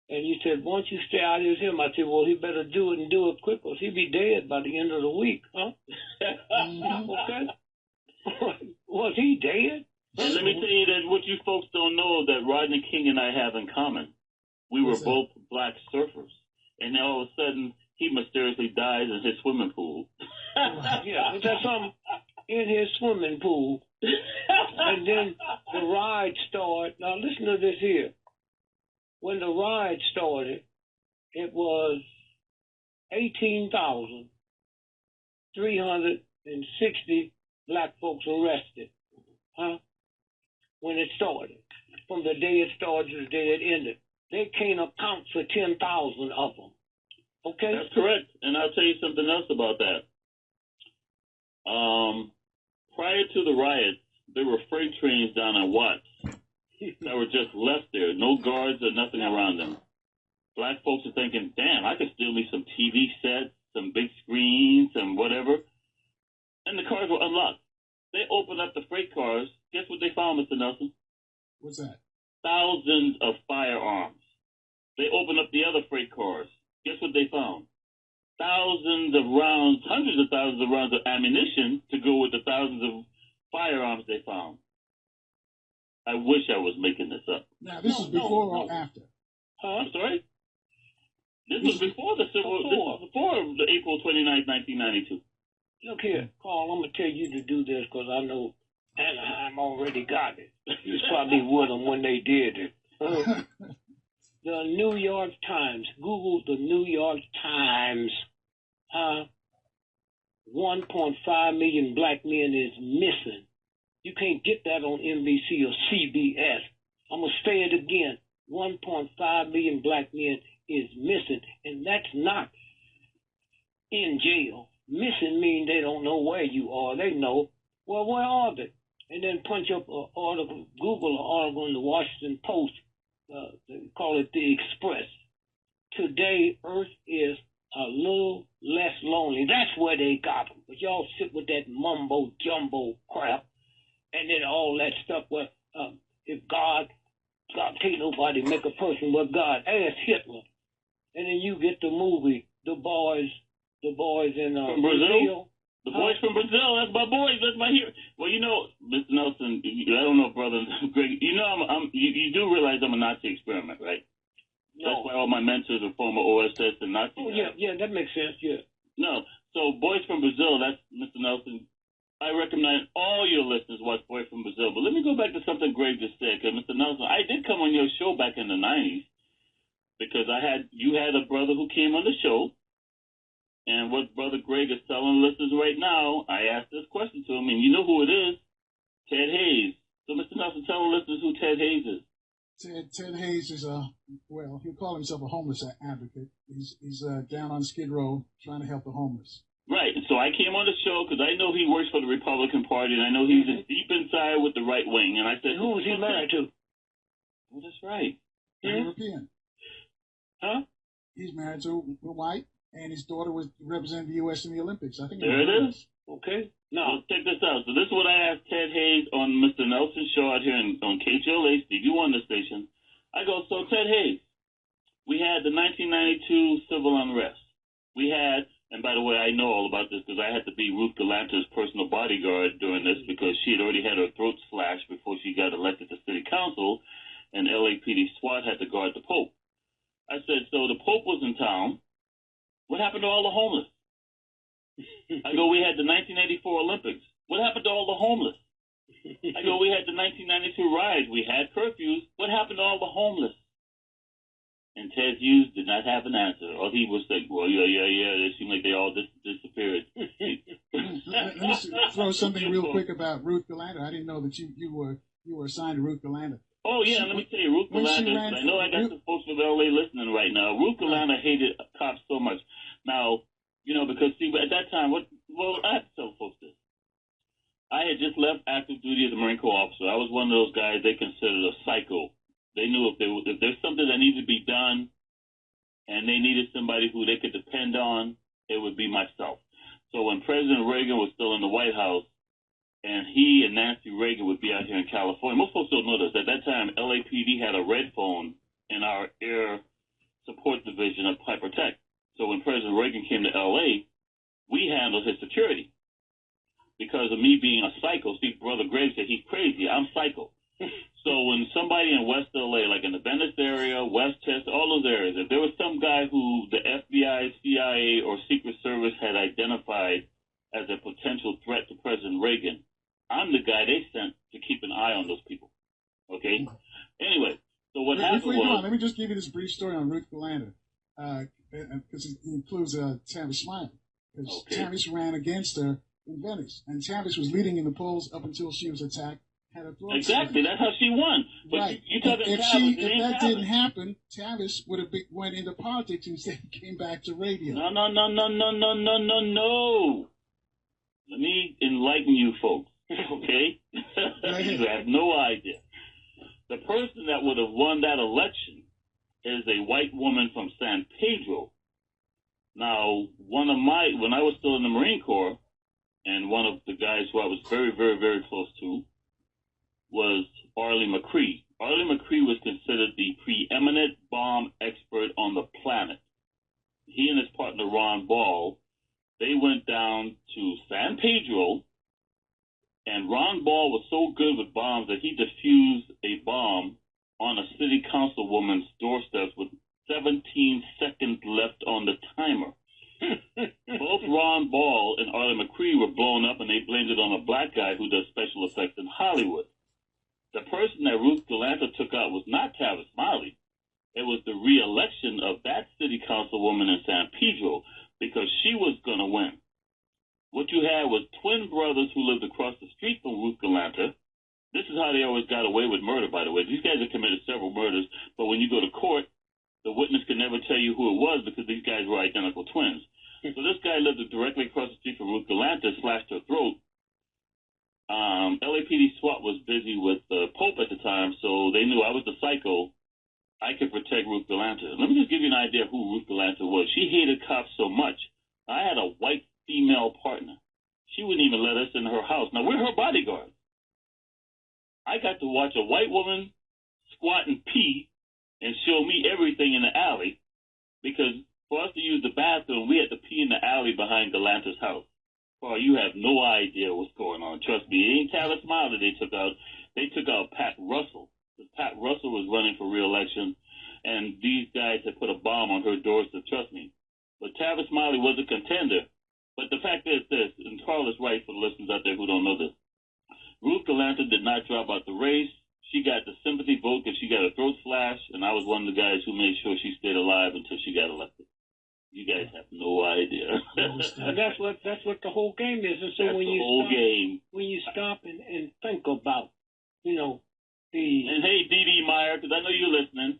And you said, "Why don't you stay out here with him?" I said, "Well, he better do it and do it quick, because he'll be dead by the end of the week, huh?" Okay. Was he dead? And let me tell you that what you folks don't know that Rodney King and I have in common. We were both black surfers. And then all of a sudden, he mysteriously dies in his swimming pool. Yeah, ain't that something? In his swimming pool. And then the ride started. Now listen to this here. When the ride started, it was 18,360 black folks arrested. Huh? When it started. From the day it started to the day it ended. They can't account for 10,000 of them. Okay? That's correct. And I'll tell you something else about that. Prior to the riots, there were freight trains down on Watts that were just left there. No guards or nothing around them. Black folks are thinking, damn, I could steal me some TV sets, some big screens, some whatever. And the cars were unlocked. They opened up the freight cars. Guess what they found, Mr. Nelson? What's that? Thousands of firearms. They opened up the other freight cars. Guess what they found? Thousands of rounds, hundreds of thousands of rounds of ammunition to go with the thousands of firearms they found. I wish I was making this up. Now, this is before or after? I'm sorry? This was before the civil. This was before the April 29th, 1992. Look here, Carl, I'm going to tell you to do this because I know Anaheim already got it. You was probably with them when they did it. The New York Times. Google the New York Times. 1.5 million black men is missing. You can't get that on NBC or CBS. I'm going to say it again. 1.5 million black men is missing. And that's not in jail. Missing means they don't know where you are. They know, well, where are they? And then punch up an article, Google an article in the Washington Post. They call it the Express. Today, Earth is a little less lonely. That's where they got them. But y'all sit with that mumbo jumbo crap, and then all that stuff where if God can't nobody make a person but God. Ask Hitler, and then you get the movie The Boys in from Brazil. The boys from Brazil. That's my boys. That's my hero. Well, you know, Mr. Nelson, I don't know, brother Greg. You know, you do realize I'm a Nazi experiment, right? No. That's why all my mentors are former OSS and Nazi. Oh, yeah, that makes sense, yeah. No. So, Boys from Brazil, that's Mr. Nelson. I recommend all your listeners watch Boys from Brazil. But let me go back to something Greg just said, because Mr. Nelson, I did come on your show back in the 90s because you had a brother who came on the show, and what Brother Greg is telling listeners right now, I asked this question to him, and you know who it is? Ted Hayes. So, Mr. Nelson, tell the listeners who Ted Hayes is. Ted Hayes is he'll call himself a homeless advocate. He's down on Skid Row trying to help the homeless. Right. So I came on the show because I know he works for the Republican Party, and I know he's deep inside with the right wing. And I said, who was he married to? Well, that's right. European. Huh? He's married to a white, and his daughter was representing the U.S. in the Olympics. I think there it is. Okay. Now, check this out. So this is what I asked Ted Hayes on Mr. Nelson's show out here on KGLA, Stevie Wonder Station. I go, so Ted Hayes, we had the 1992 civil unrest. We had, and by the way, I know all about this because I had to be Ruth Galanter's personal bodyguard during this because she had already had her throat slashed before she got elected to city council, and LAPD SWAT had to guard the Pope. I said, so the Pope was in town. What happened to all the homeless? I go, we had the 1984 Olympics. What happened to all the homeless? I go, we had the 1992 riots. We had curfews. What happened to all the homeless? And Ted Hughes did not have an answer. All he was like, well, yeah. It seemed like they all disappeared. Let me throw something real quick about Ruth Galanter. I didn't know that you were assigned to Ruth Galanter. Oh, yeah, let me tell you, Ruth Galanter, I know I got some folks from L.A. listening right now. Ruth Galanter hated cops so much. Now, you know, because, see, at that time, I have to tell folks this. I had just left active duty as a Marine Corps officer. I was one of those guys they considered a psycho. They knew if there's something that needed to be done and they needed somebody who they could depend on, it would be myself. So when President Reagan was still in the White House and he and Nancy Reagan would be out here in California, most folks don't know this. At that time, LAPD had a red phone in our air support division of Piper Tech. So when President Reagan came to L.A., we handled his security. Because of me being a psycho, see, Brother Greg said he's crazy. I'm psycho. So when somebody in West L.A., like in the Venice area, Westchester, all those areas, if there was some guy who the FBI, CIA, or Secret Service had identified as a potential threat to President Reagan, I'm the guy they sent to keep an eye on those people. Okay? Anyway, so what happened was... Let me just give you this brief story on Ruth Galanter. Because it includes Tavis Smiley. Because Tavis ran against her in Venice. And Tavis was leading in the polls up until she was attacked. Had a throat exactly, that's how she won. But right. you talking if that Tavis. Didn't happen, Tavis would have went into politics and instead came back to radio. No. Let me enlighten you folks, okay? You have no idea. The person that would have won that election is a white woman from San Pedro. Now, when I was still in the Marine Corps, and one of the guys who I was very, very, very close to was Arlie McCree. Arlie McCree was considered the preeminent bomb expert on the planet. He and his partner Ron Ball, they went down to San Pedro, and Ron Ball was so good with bombs that he defused a bomb on a city councilwoman's doorstep with 17 seconds left on the timer. Both Ron Ball and Arlie McCree were blown up, and they blamed it on a black guy who does special effects in Hollywood. The person that Ruth Galanter took out was not Tavis Smiley. It was the re-election of that city councilwoman in San Pedro, because she was going to win. What you had was twin brothers who lived across the street from Ruth Galanter. This is how they always got away with murder, by the way. These guys have committed several murders, but when you go to court, the witness can never tell you who it was because these guys were identical twins. So this guy lived directly across the street from Ruth Galanter, slashed her throat. LAPD SWAT was busy with the Pope at the time, so they knew I was the psycho, I could protect Ruth Galante. Let me just give you an idea of who Ruth Galante was. She hated cops so much. I had a white female partner. She wouldn't even let us in her house. Now, we're her bodyguards. I got to watch a white woman squat and pee and show me everything in the alley because for us to use the bathroom, we had to pee in the alley behind Galante's house. Oh, you have no idea what's going on. Trust me. It ain't Tavis Smiley they took out. They took out Pat Russell. Pat Russell was running for re-election, and these guys had put a bomb on her doorstep. Trust me. But Tavis Smiley was a contender. But the fact is this, and Carl is right for the listeners out there who don't know this. Ruth Galante did not drop out the race. She got the sympathy vote because she got a throat slash, and I was one of the guys who made sure she stayed alive until she got elected. You guys have no idea. And that's what the whole game is. And so that's when the you whole stop, game. when you stop and think about, the And hey, Dee Dee Meyer, because I know you're listening.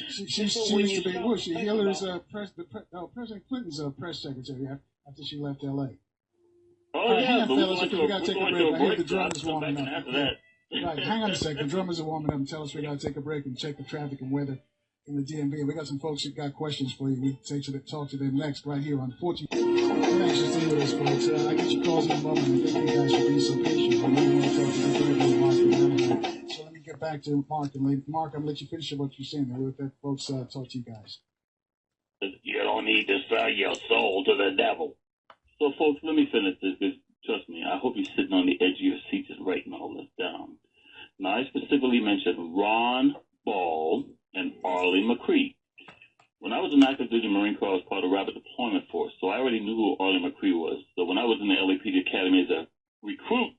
She used to be, was she Hillary's President Clinton's press secretary after she left L.A. Oh, yeah. Hang on, But fellas, we got to take a break. I hear the drummers warming up. After that. Right, hang on a second. The drummers are warming up and tell us we got to take a break and check the traffic and weather in the DMV. We got some folks that got questions for you. We talk to them next right here on 14. We're anxious to hear this, folks. I get your calls in a moment. And thank you guys for being so patient. I really want to talk to Gregory, Mark, and Anaheim. So let me get back to Mark. And Mark, I'm going to let you finish what you're saying. And we'll let folks talk to you guys. You don't need to sell your soul to the devil. So, folks, let me finish this because, trust me, I hope you're sitting on the edge of your seat just writing all this down. Now, I specifically mentioned Ron Ball and Arlie McCree. When I was in active duty Marine Corps, I was part of Rapid Deployment Force, so I already knew who Arlie McCree was. So when I was in the LAPD Academy as a recruit,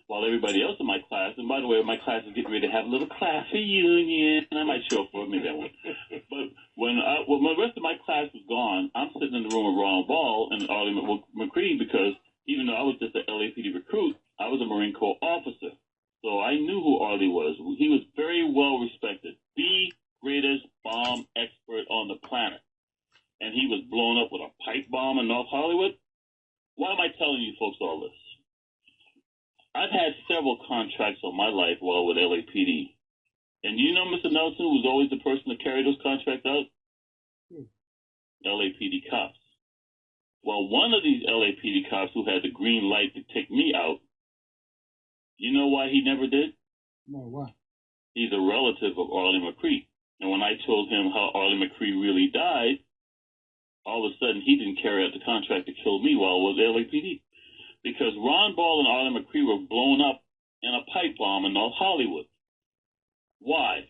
while everybody else in my class, and by the way, my class is getting ready to have a little class reunion, and I might show up for it, maybe I won't. But when the rest of my class was gone, I'm sitting in the room with Ron Ball and Arlie McCree because even though I was just an LAPD recruit, I was a Marine Corps officer. So I knew who Arlie was. He was very well respected, the greatest bomb expert on the planet. And he was blown up with a pipe bomb in North Hollywood. Why am I telling you folks all this? I've had several contracts on my life while with LAPD. And you know Mr. Nelson, who was always the person to carry those contracts out? LAPD cops. Well, one of these LAPD cops who had the green light to take me out, you know why he never did? No, why? He's a relative of Arlie McCree. And when I told him how Arlie McCree really died, all of a sudden he didn't carry out the contract to kill me while I was LAPD. Because Ron Ball and Arlie McCree were blown up in a pipe bomb in North Hollywood. Why?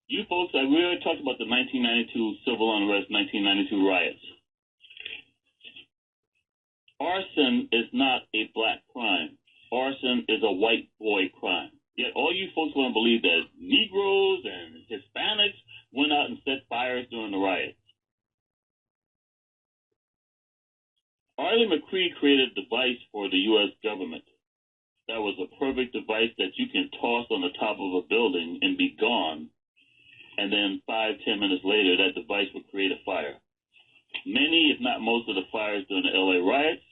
You folks, we already talked about the 1992 civil unrest, 1992 riots. Arson is not a black crime. Arson is a white boy crime. Yet all you folks want to believe that Negroes and Hispanics went out and set fires during the riots. Arlie McCree created a device for the U.S. government. That was a perfect device that you can toss on the top of a building and be gone. And then 5-10 minutes later, that device would create a fire. Many, if not most of the fires during the L.A. riots,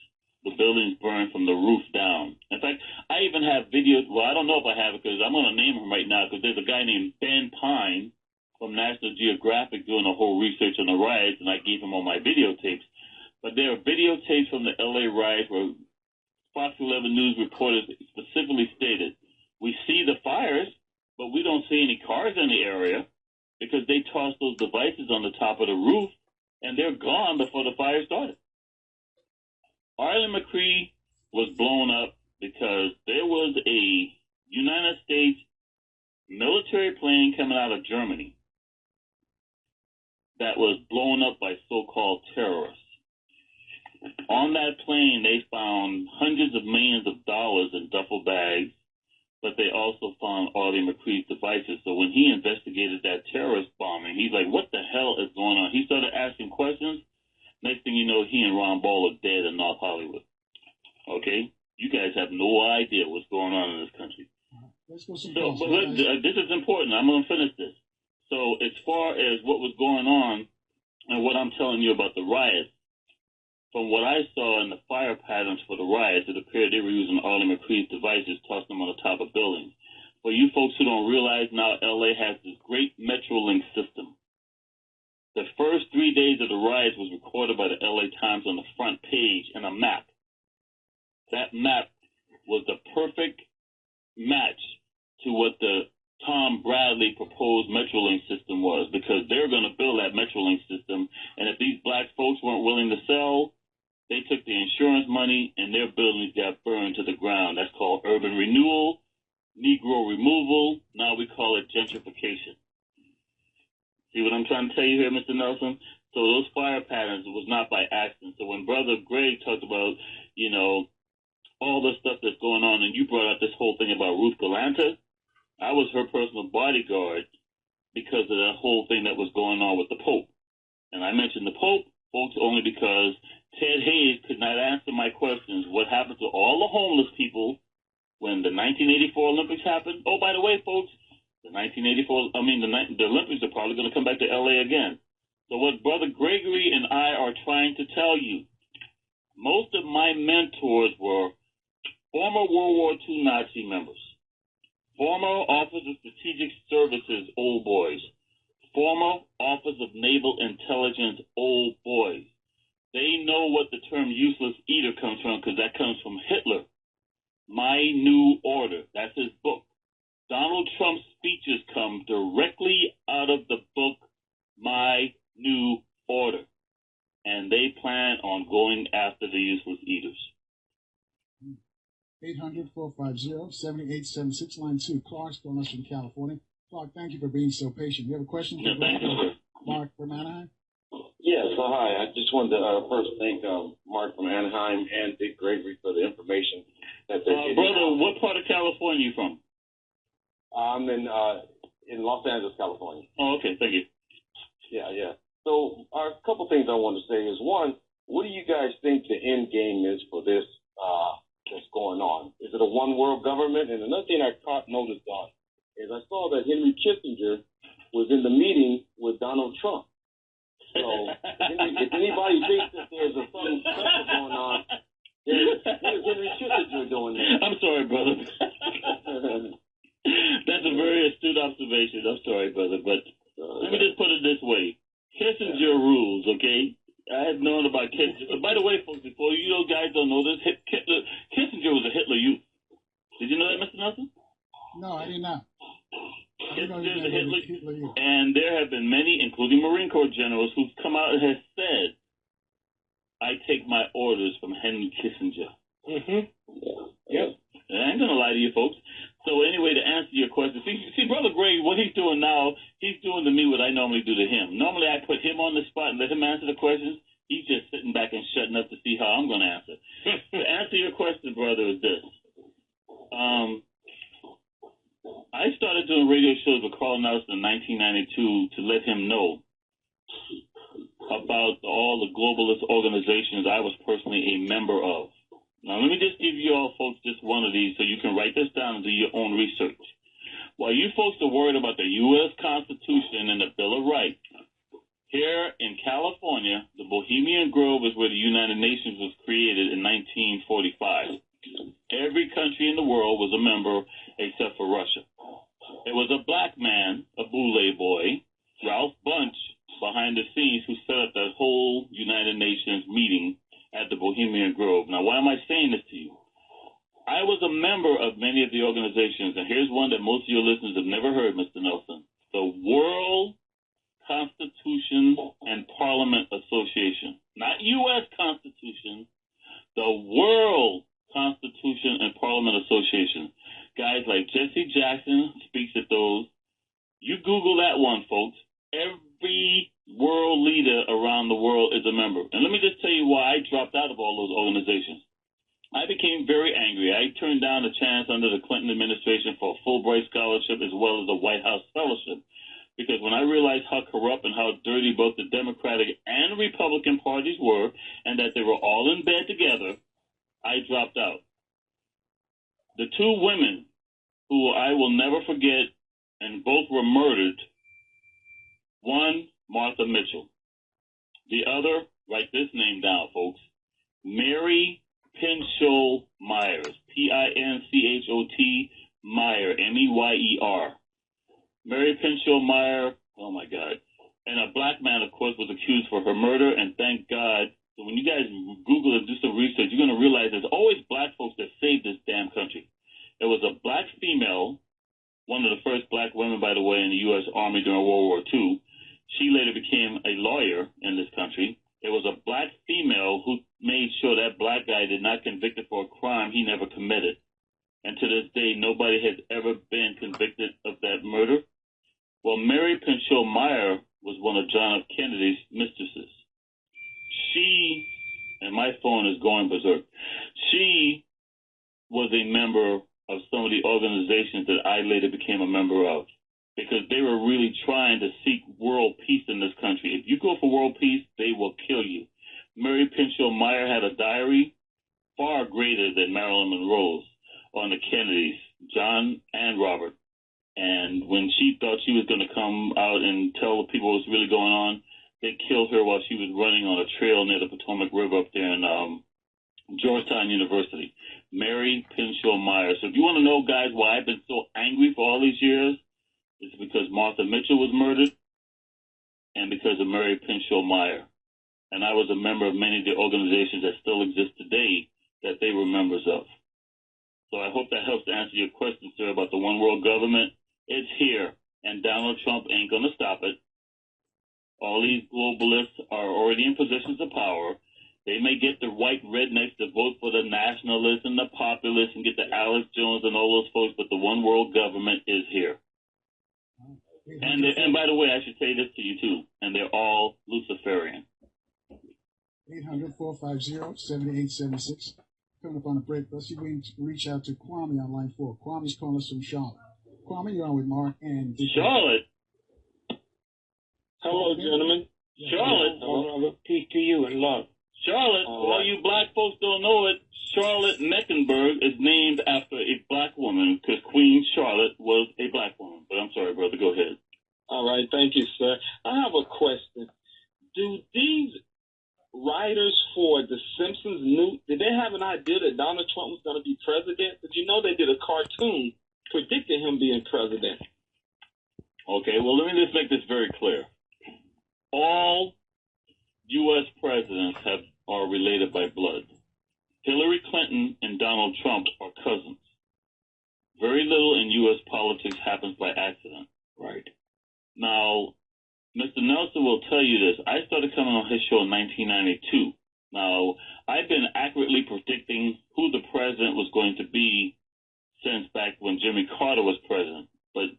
the buildings burned from the roof down. In fact, I even have videos. Well, I don't know if I have it because I'm going to name him right now because there's a guy named Ben Pine from National Geographic doing a whole research on the riots, and I gave him all my videotapes. But there are videotapes from the L.A. riots where Fox 11 News reporters specifically stated, we see the fires, but we don't see any cars in the area because they tossed those devices on the top of the roof, and they're gone before the fire started. Arlie McCree was blown up because there was a United States military plane coming out of Germany that was blown up by so-called terrorists. On that plane, they found hundreds of millions of dollars in duffel bags, but they also found Arlie McCree's devices. So when he investigated that terrorist bombing, he's like, what the hell is going on? He started asking questions. Next thing you know, he and Ron Ball are dead in North Hollywood. Okay? You guys have no idea what's going on in this country. Let's go some so, this is important. I'm going to finish this. So as far as what was going on and what I'm telling you about the riots, from what I saw in the fire patterns for the riots, it appeared they were using Arlie McCree's devices, tossing them on the top of buildings. for you folks who don't realize now, LA has this great Metrolink system. The first 3 days of the riots was recorded by the LA Times on the front page in a map. That map was the perfect match to what the Tom Bradley proposed Metrolink system was, because they're going to build that Metrolink system, and if these black folks weren't willing to sell, they took the insurance money and their buildings got burned to the ground. That's called urban renewal, Negro removal. Now we call it gentrification. See what I'm trying to tell you here, Mr. Nelson? So those fire patterns was not by accident. So when Brother Greg talked about, you know, all the stuff that's going on, and you brought up this whole thing about Ruth Galanta, I was her personal bodyguard because of that whole thing that was going on with the Pope. And I mentioned the Pope, folks, only because Ted Hayes could not answer my questions. What happened to all the homeless people when the 1984 Olympics happened? Oh, by the way, folks, the Olympics are probably going to come back to LA again. So what Brother Gregory and I are trying to tell you, most of my mentors were former World War II Nazi members, former Office of Strategic Services old boys, former Office of Naval Intelligence old boys. They know what the term useless eater comes from, because that comes from Hitler. My New Order, that's his book. Donald Trump's speeches come directly out of the book My New Order, and they plan on going after the useless eaters. 800-450-7876, line 2. Clark's calling us from California. Clark, thank you for being so patient. You have a question for Thank you, sir. Mark from Anaheim? Yes, hi. I just wanted to first thank Mark from Anaheim and Dick Gregory for the information that they're getting. Brother, what part of California are you from? I'm in Los Angeles, California. Oh, okay, thank you. Yeah. So a couple things I want to say is, one, what do you guys think the end game is for this that's going on? Is it a one world government? And another thing I caught notice on is I saw that Henry Kissinger was in the meeting with Donald Trump. So if anybody thinks that there's something special going on, what is Henry Kissinger doing there? I'm sorry, brother. That's a very astute observation. I'm sorry, brother, but let me just put it this way. Kissinger rules, okay? I had known about Kissinger. By the way, folks, before you guys don't know this, Kissinger was a Hitler youth. Did you know that, Mr. Nelson? No, I did not. Kissinger is a Hitler youth. And there have been many, including Marine Corps generals, who've come out and have said, I take my orders from Henry Kissinger. Mm-hmm. Yep. And I ain't going to lie to you, folks. So anyway, to answer your question, see, Brother Gray, what he's doing now, he's doing to me what I normally do to him. Normally, I put him on the spot and let him answer the questions. He's just sitting back and shutting up to see how I'm going to answer. To answer your question, brother, is this. I started doing radio shows with Carl Nelson in 1992 to let him know about all the globalist organizations I was personally a member of. Now, let me just give you all folks just one of these so you can write this down and do your own research. While you folks are worried about the U.S. Constitution and the Bill of Rights, here in California, the Bohemian Grove is where the United Nations was created in 1945. Every country in the world was a member except for Russia. It was a black man, a boule boy, Ralph Bunch, behind the scenes who set up that whole United Nations meeting at the Bohemian Grove. Now, why am I saying this to you? I was a member of many of the organizations, and here's one that most of your listeners have never heard, Mr. Nelson. The World Constitution and Parliament Association. Not U.S. Constitution, the World Constitution and Parliament Association. Guys like Jesse Jackson speaks at those. You Google that one, folks. Every world leader around the world is a member. And let me just tell you why I dropped out of all those organizations. I became very angry. I turned down a chance under the Clinton administration for a Fulbright scholarship as well as a White House fellowship. Because when I realized how corrupt and how dirty both the Democratic and Republican parties were, and that they were all in bed together, I dropped out. The two women who I will never forget, and both were murdered, one, Martha Mitchell. The other, write this name down, folks, Mary Pinchot Myers, Pinchot Meyer, M-E-Y-E-R. Mary Pinchot Meyer, oh my God. And a black man, of course, was accused for her murder, and thank God. So when you guys Google and do some research, you're going to realize there's always black folks that saved this damn country. There was a black female, one of the first black women, by the way, in the U.S. Army during World War II. She later became a lawyer in this country. There was a black female who made sure that black guy did not convicted for a crime he never committed. And to this day, nobody has ever been convicted of that murder. Well, Mary Pinchot Meyer was one of John F. Kennedy's mistresses. She, and my phone is going berserk, she was a member of some of the organizations that I later became a member of, because they were really trying to seek world peace in this country. If you go for world peace, they will kill you. Mary Pinchot Meyer had a diary far greater than Marilyn Monroe's on the Kennedys, John and Robert. And when she thought she was going to come out and tell the people what was really going on, they killed her while she was running on a trail near the Potomac River up there in Georgetown University. Mary Pinchot Meyer. So if you want to know, guys, why I've been so angry for all these years, it's because Martha Mitchell was murdered and because of Mary Pinchot Meyer. And I was a member of many of the organizations that still exist today that they were members of. So I hope that helps to answer your question, sir, about the one world government. It's here, and Donald Trump ain't going to stop it. All these globalists are already in positions of power. They may get the white rednecks to vote for the nationalists and the populists and get the Alex Jones and all those folks, but the one world government is here. And by the way, I should say this to you, too, and they're all Luciferian. 800-450-7876. Coming up on a break, let's see if we can reach out to Kwame on line 4. Kwame's calling us from Charlotte. Kwame, you're on with Mark and Dick. Charlotte? Hello, gentlemen. Charlotte? Hello. Peace to you and love. Charlotte, all you black folks don't know it, Charlotte Mecklenburg is named after a black woman because Queen Charlotte was a black woman. But I'm sorry, brother, go ahead. All right, thank you, sir. I have a question. Do these writers for The Simpsons did they have an idea that Donald Trump was going to be president? Because you know they did a cartoon predicting him being president. Okay, well, let me just make this very clear. All U.S. presidents are related by blood. Hillary Clinton and Donald Trump are cousins. Very little in U.S. politics happens by accident. Right. Now, Mr. Nelson will tell you this. I started coming on his show in 1992. Now, I've been accurately predicting who the president was going to be since back when Jimmy Carter was president. But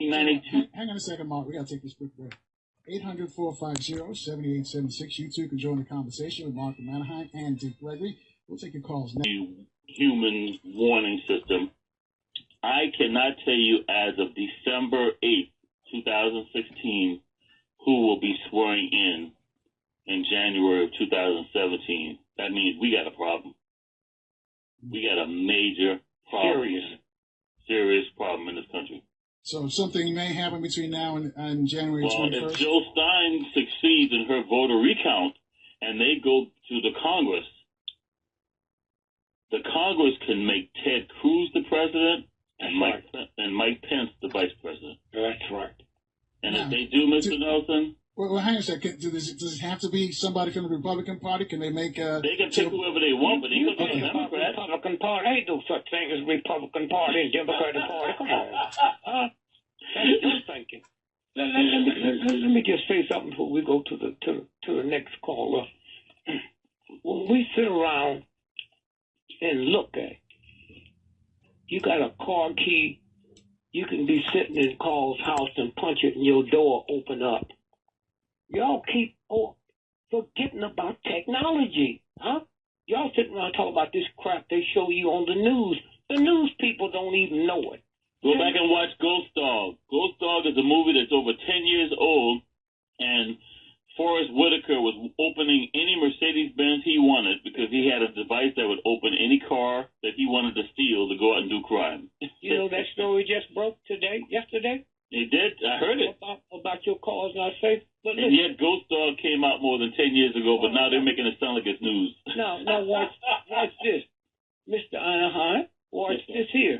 1992. Hang on a second, Mark. We got to take this quick break. 800-450-7876. You two can join the conversation with Mark from Anaheim and Dick Gregory. We'll take your calls now. Human warning system. I cannot tell you as of December 8th, 2016, who will be swearing in January of 2017. That means we got a problem. We got a major problem. Serious problem in this country. So something may happen between now and January 21st? Well, if Jill Stein succeeds in her voter recount and they go to the Congress can make Ted Cruz the president and Mike Pence the vice president. That's right. And if they do, Mr. Nelson... Well, hang on a second. Does it have to be somebody from the Republican Party? Can they make They can pick whoever they want, but they can be a Democrat. Republican Party. Ain't no such thing as Republican Party and Democratic Party. Come on. Huh? That's your thinking. Let me just say something before we go to the next caller. When we sit around and look at, you got a car key, you can be sitting in Carl's house and punch it and your door open up. Y'all keep forgetting about technology, huh? Y'all sitting around talking about this crap they show you on the news. The news people don't even know it. Go back and watch Ghost Dog. Ghost Dog is a movie that's over 10 years old, and Forrest Whitaker was opening any Mercedes-Benz he wanted because he had a device that would open any car that he wanted to steal to go out and do crime. You know that story just broke yesterday? It did. I heard it. About your cause, not safe. But and yet Ghost Dog came out more than 10 years ago, but now they're making it sound like it's news. Now watch this. Mr. Anaheim, watch this here.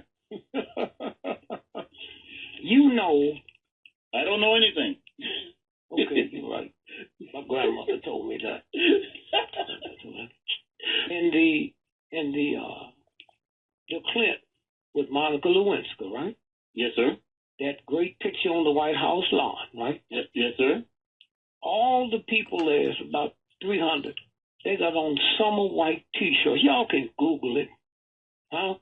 in the Clint with Monica Lewinsky, right? Yes, sir. That great picture on the White House lawn, right? Yes, sir. All the people there's about 300. They got on summer white T-shirts. Y'all can Google it, huh?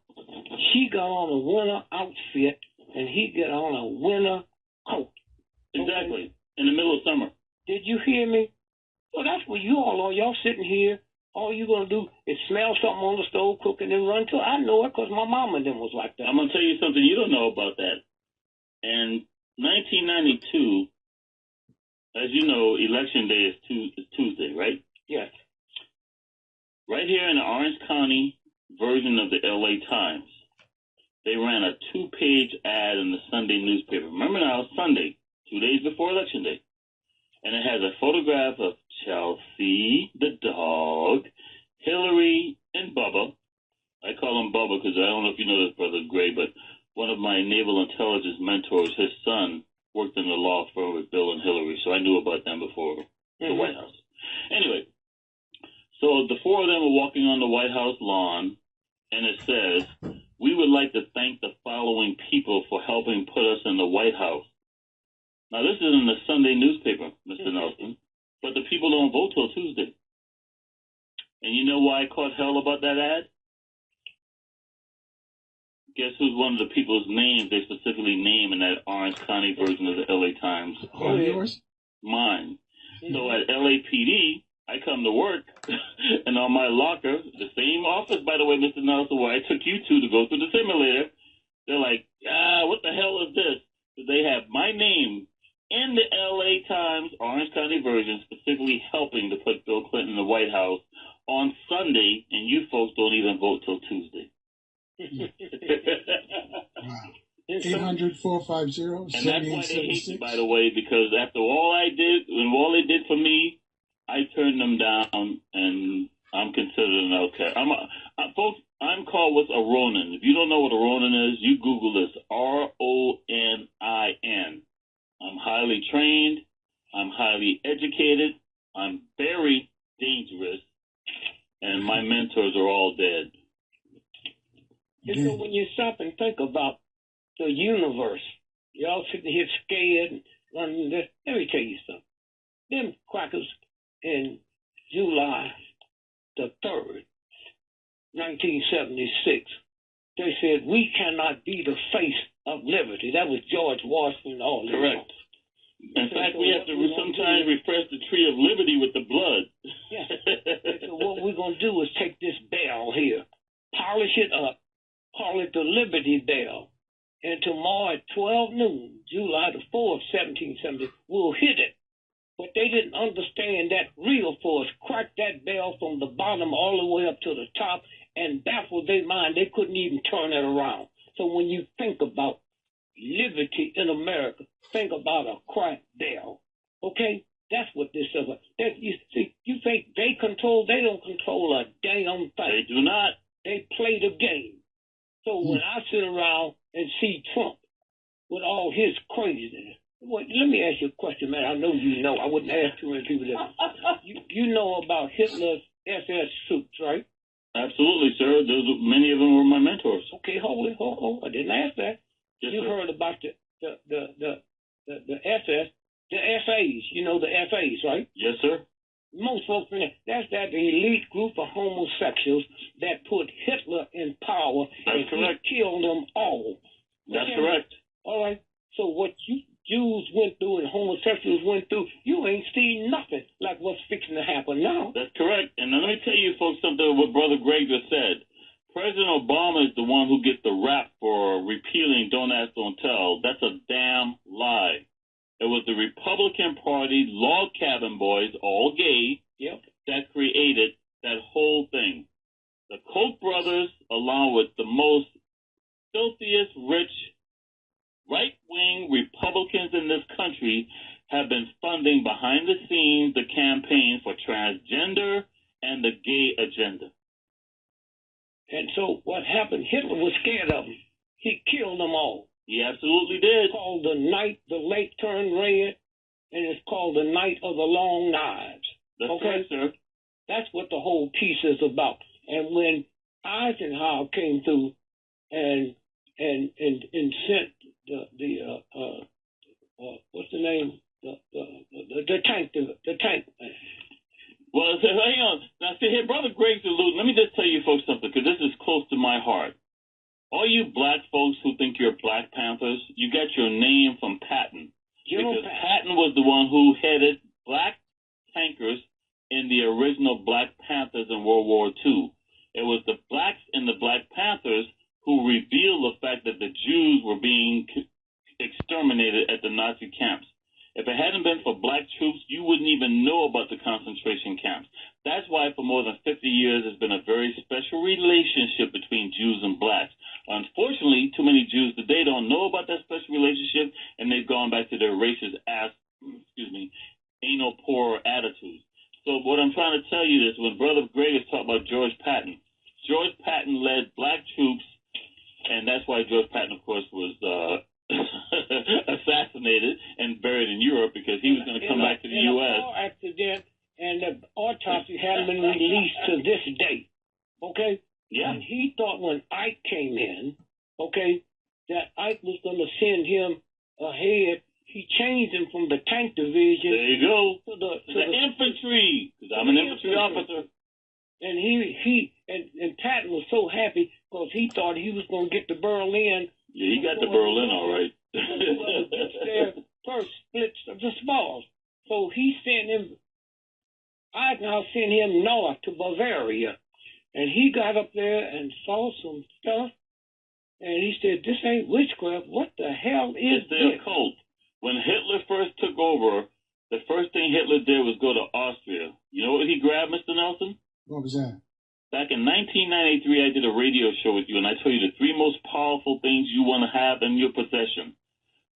She got on a winter outfit, and he got on a winter coat. Exactly. Okay? In the middle of summer. Did you hear me? So that's where you all are. Y'all sitting here. All you going to do is smell something on the stove cooking and run to it. I know it because my mama and them was like that. I'm going to tell you something you don't know about that. In 1992, as you know, Election Day is Tuesday, right? Yes. Right here in the Orange County version of the LA Times, they ran a 2-page ad in the Sunday newspaper. Remember now, Sunday, 2 days before Election Day. And it has a photograph of Chelsea, the dog, Hillary, and Bubba. I call him Bubba because I don't know if you know this, Brother Gray, but one of my naval intelligence mentors, his son, worked in the law firm with Bill and Hillary, so I knew about them before the White House. Anyway, so the four of them are walking on the White House lawn, and it says, "We would like to thank the following people for helping put us in the White House." Now, this is in the Sunday newspaper, Mr. Nelson, but the people don't vote till Tuesday. And you know why I caught hell about that ad? Guess who's one of the people's names they specifically name in that Orange County version of the LA Times? Yours? Mine. So at LAPD, I come to work, and on my locker, the same office, by the way, Mr. Nelson, where I took you to go through the simulator, they're like, what the hell is this? So they have my name in the LA Times Orange County version, specifically helping to put Bill Clinton in the White House on Sunday, and you folks don't even vote till Tuesday. Wow. 800-450-7876. And that's why they hate me, by the way, because after all I did, and all they did for me, I turned them down, and I'm considered an outcast. Folks, I'm called what's a Ronin. If you don't know what a Ronin is, you Google this, RONIN. I'm highly trained, I'm highly educated, I'm very dangerous, and my mentors are all dead. And so when you stop and think about the universe, y'all sitting here scared and running this. Let me tell you something. Them crackers in July the 3rd, 1976, they said, we cannot be the face of liberty. That was George Washington. All correct. In fact, we have to sometimes refresh the tree of liberty with the blood. Yeah. So what we're going to do is take this bell here, polish it up, call it the Liberty Bell, and tomorrow at 12 noon, July the 4th, 1770, we'll hit it. But they didn't understand that real force cracked that bell from the bottom all the way up to the top and baffled their mind. They couldn't even turn it around. So when you think about liberty in America, think about a cracked bell. Okay? That's what this is about. You think they control, they don't control a damn thing. They do not. They play the game. So when I sit around and see Trump with all his craziness, let me ask you a question, man. I know you know. I wouldn't ask too many people that. You know about Hitler's SS suits, right? Absolutely, sir. Many of them were my mentors. Okay, hold it. I didn't ask that. Yes, you sir. heard about the SS, the FAs. You know the FAs, right? Yes, sir. Most folks think that's that elite group of homosexuals that put Hitler in power. That's and correct. He killed them all. That's correct. All right. So what you Jews went through and homosexuals went through, you ain't seen nothing like what's fixing to happen now. That's correct. And let me tell you folks something what Brother Greg just said. President Obama is the one who gets the rap for repealing Don't Ask, Don't Tell. That's a damn lie. It was the Republican Party, log cabin boys, all gay, that created that whole thing. The Koch brothers, along with the most filthiest, rich, right-wing Republicans in this country, have been funding behind the scenes the campaign for transgender and the gay agenda. And so what happened, Hitler was scared of them. He killed them all. He absolutely did. It's called the night the lake turned red, and it's called the night of the long knives. That's correct, sir. That's what the whole piece is about. And when Eisenhower came through and sent the what's the name, the tank man. Well, so, hang on. Now, see here, Brother Greg's alluding. Let me just tell you folks something, because this is close to my heart. All you black folks who think you're Black Panthers, you got your name from Patton. Because Patton was the one who headed black tankers in the original Black Panthers in World War II. It was the blacks in the Black Panthers who revealed the fact that the Jews were being exterminated at the Nazi camps. If it hadn't been for black troops, you wouldn't even know about the concentration camps. That's why for more than 50 years, there's been a very special relationship between Jews and blacks. Unfortunately, too many Jews today don't know about that special relationship, and they've gone back to their racist anal poor attitudes. So what I'm trying to tell you is, when Brother Greg is talking about George Patton led black troops, and that's why George Patton, of course, was assassinated and buried in Europe, because he was going to come back to the U.S. In a car accident, and the autopsy hadn't been released to this day. Okay? Yeah. And he thought when Ike came in, okay, that Ike was going to send him ahead. He changed him from the tank division. There you go. To the infantry, because I'm an infantry officer. And and Patton was so happy because he thought he was going to get to Berlin. Yeah, he got to Berlin all right. There first splits the spoils. So he sent him. Eisenhower sent him north to Bavaria, and he got up there and saw some stuff, and he said, "This ain't witchcraft. What the hell is it's the this?" occult. When Hitler first took over, the first thing Hitler did was go to Austria. You know what he grabbed, Mr. Nelson? What was that? Back in 1993, I did a radio show with you, and I told you the 3 most powerful things you want to have in your possession.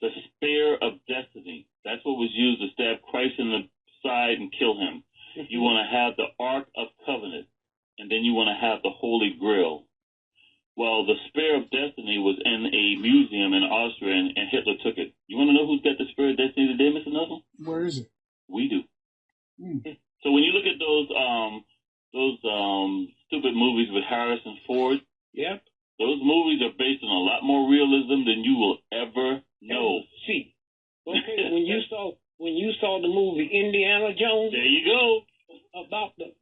The spear of destiny. That's what was used to stab Christ in the side and kill him. You want to have the Ark of Covenant, and then you want to have the Holy Grail. Well, the spear of destiny was in a museum in Austria, and Hitler took it. You want to know who's got the spear of destiny today, Mr. Nelson? Where is it? We do. Hmm. So when you look at those stupid movies with Harrison Ford, Yep. those movies are based on a lot more realism than you will ever know. See, okay, when you saw the movie Indiana Jones, There you go. about the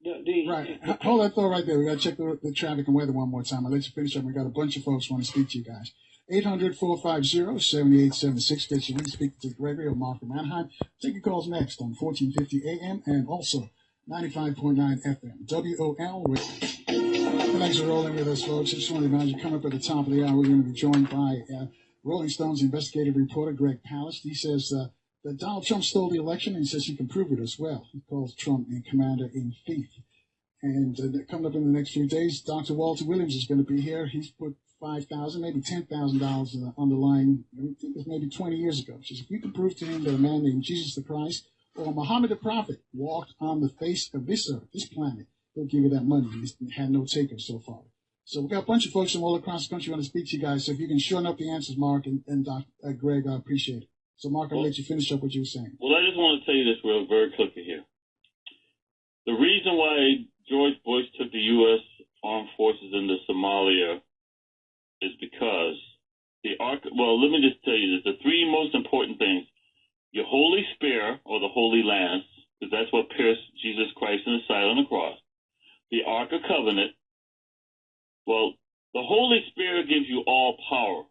Right. Hold that thought right there. We got to check the traffic and weather one more time. I'll let you finish up. We got a bunch of folks want to speak to you guys. 800-450-7876 gets you in. Speak to Gregory or Mark from Anaheim. Take your calls next on 1450 AM and also 95.9 FM. WOL. Thanks for rolling with us, folks. I just want to remind you, coming up at the top of the hour, we're going to be joined by Rolling Stone's investigative reporter, Greg Palast. He says that Donald Trump stole the election, and he says he can prove it as well. He calls Trump a commander-in-chief. And coming up in the next few days, Dr. Walter Williams is going to be here. He's put $5,000, maybe $10,000 on the line, I think it was maybe 20 years ago. He says, if you can prove to him that a man named Jesus the Christ or Muhammad the Prophet walked on the face of this earth, this planet, he'll give you that money. He's had no takers so far. So we've got a bunch of folks from all across the country who want to speak to you guys. So if you can shorten up the answers, Mark and Greg, I appreciate it. So, Mark, I'll let you finish up what you were saying. Well, I just want to tell you this very quickly here. The reason why George Bush took the U.S. Armed Forces into Somalia is because let me just tell you this. The 3 most important things: your holy spear, or the holy lance, because that's what pierced Jesus Christ in the side on the cross. The Ark of Covenant. Well, the holy spear gives you all power.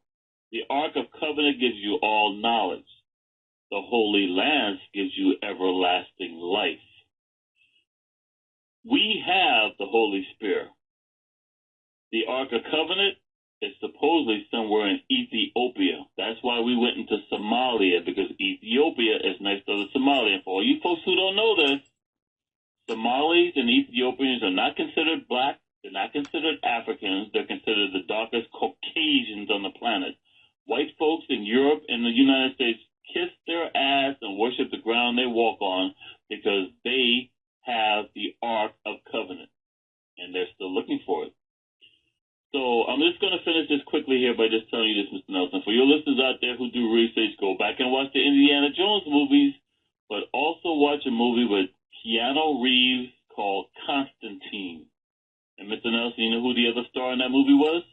The Ark of Covenant gives you all knowledge. The Holy Lance gives you everlasting life. We have the Holy Spear. The Ark of Covenant is supposedly somewhere in Ethiopia. That's why we went into Somalia, because Ethiopia is next to Somalia. And for all you folks who don't know this, Somalis and Ethiopians are not considered black. They're not considered Africans. They're considered the darkest Caucasians on the planet. White folks in Europe and the United States kiss their ass and worship the ground they walk on because they have the Ark of Covenant, and they're still looking for it. So I'm just going to finish this quickly here by just telling you this, Mr. Nelson. For your listeners out there who do research, go back and watch the Indiana Jones movies, but also watch a movie with Keanu Reeves called Constantine. And Mr. Nelson, you know who the other star in that movie was?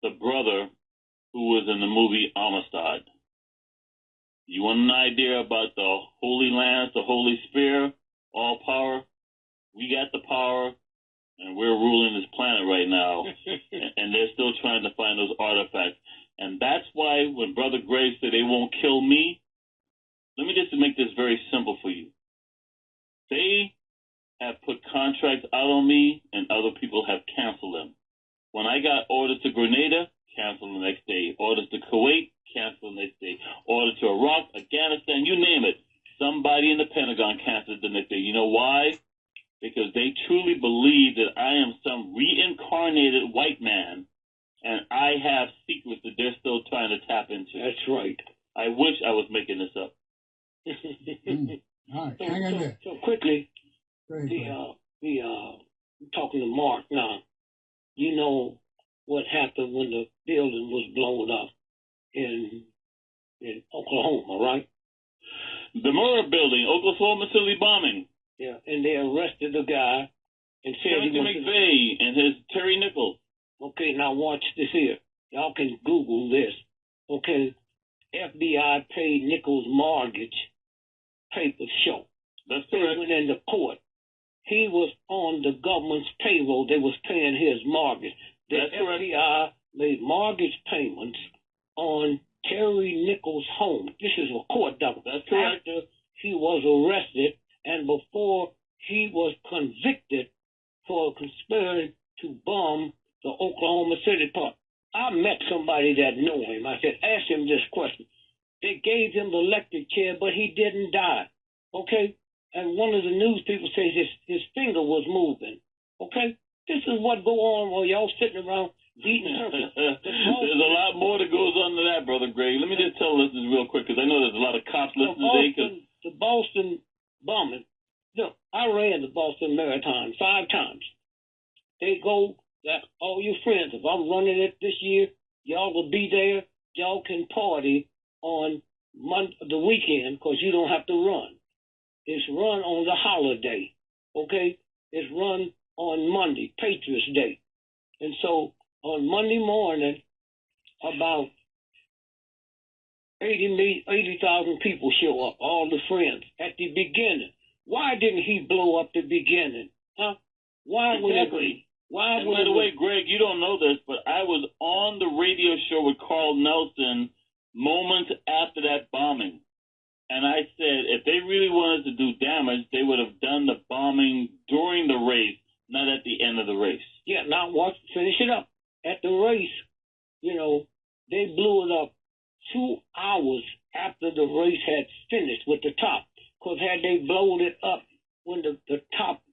The brother who was in the movie Amistad. You want an idea about the Holy Lance, the Holy Spear, all power? We got the power, and we're ruling this planet right now. And they're still trying to find those artifacts. And that's why when Brother Greg said they won't kill me, let me just make this very simple for you. They have put contracts out on me, and other people have canceled them. When I got orders to Grenada, canceled the next day. Orders to Kuwait, canceled the next day. Orders to Iraq, Afghanistan, you name it. Somebody in the Pentagon canceled the next day. You know why? Because they truly believe that I am some reincarnated white man, and I have secrets that they're still trying to tap into. That's right. I wish I was making this up. All right, hang on there. So quickly, Go ahead, talking to Mark now. You know what happened when the building was blown up in Oklahoma, right? The Murrah building, Oklahoma City bombing. Yeah, and they arrested the guy and said he Timothy was McVeigh and his Terry Nichols. Okay, now watch this here. Y'all can Google this. Okay, FBI paid Nichols' mortgage papers show. That's They correct. went into court. He was on the government's payroll. They was paying his mortgage. The That's correct. FBI made mortgage payments on Terry Nichols' home. This is a court document. That's correct. After he was arrested and before he was convicted for conspiring to bomb the Oklahoma City part. I met somebody that knew him. I said, ask him this question. They gave him the electric chair, but he didn't die. Okay? And one of the news people says his finger was moving. Okay? This is what go on while y'all sitting around beating turkeys. There's a lot more that goes on to that, Brother Greg. Let me just tell listeners real quick, because I know there's a lot of cops listening today. The Boston bombing. Look, I ran the Boston Marathon 5 times. They go, all your friends, if I'm running it this year, y'all will be there. Y'all can party on the weekend because you don't have to run. It's run on the holiday, okay? It's run on Monday, Patriots Day. And so on Monday morning, about 80,000 people show up, all the friends, at the beginning. Why didn't he blow up the beginning? Huh? Why Exactly. Why and by the way, Greg, you don't know this, but I was on the radio show with Carl Nelson moments after that bombing. And I said if they really wanted to do damage, they would have done the bombing during the race, not at the end of the race. Yeah, now finish it up. At the race, they blew it up 2 hours after the race had finished with the top. Because had they blown it up when the top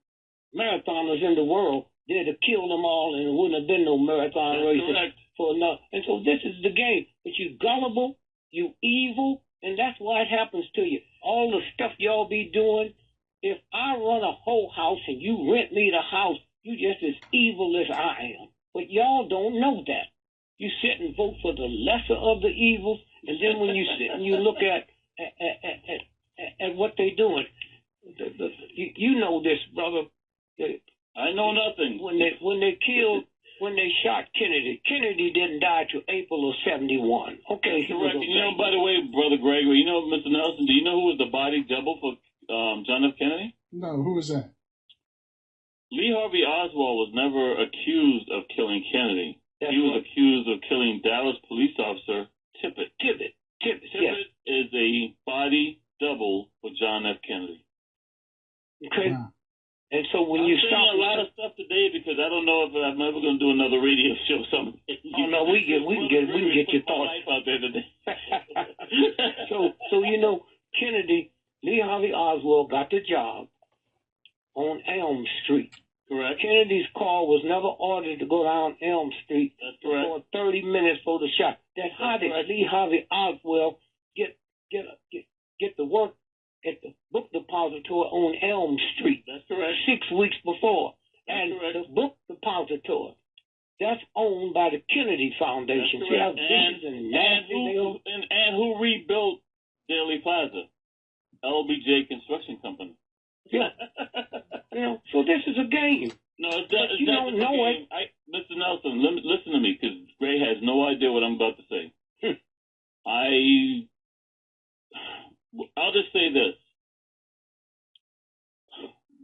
marathoners in the world, they'd have killed them all and there wouldn't have been no marathon races. Correct. For enough. And so this is the game. But you gullible, you evil, and that's why it happens to you. All the stuff y'all be doing, if I run a whole house and you rent me the house, you just as evil as I am. But y'all don't know that. You sit and vote for the lesser of the evils, and then when you sit and you look at what they're doing, you know this, brother. I know nothing. When they shot Kennedy didn't die till April of 71. Okay, correct. By the way, Brother Gregory, Mr. Nelson, do you know who was the body double for John F. Kennedy? No, who was that? Lee Harvey Oswald was never accused of killing Kennedy. He was accused of killing Dallas police officer Tippit. Tippit Yes. Is a body double for John F. Kennedy. Okay. Wow. And so when you stop a lot of stuff today because I don't know if I'm ever going to do another radio show. Someday. Oh no, we can get your thoughts out there today. So Kennedy, Lee Harvey Oswald got the job on Elm Street. Correct. Kennedy's car was never ordered to go down Elm Street for 30 minutes for the shot. How did Lee Harvey Oswald get the work at the book depository on Elm Street? That's correct. 6 weeks before. That's and correct. the book depository, that's owned by the Kennedy Foundation. That's See how correct. vicious and nasty they are? And who rebuilt Daily Plaza? LBJ Construction Company. Yeah. So this is a game. No, it's But not. It's you not don't just a know game. Mr. Nelson, listen to me, because Gray has no idea what I'm about to say. I'll just say this.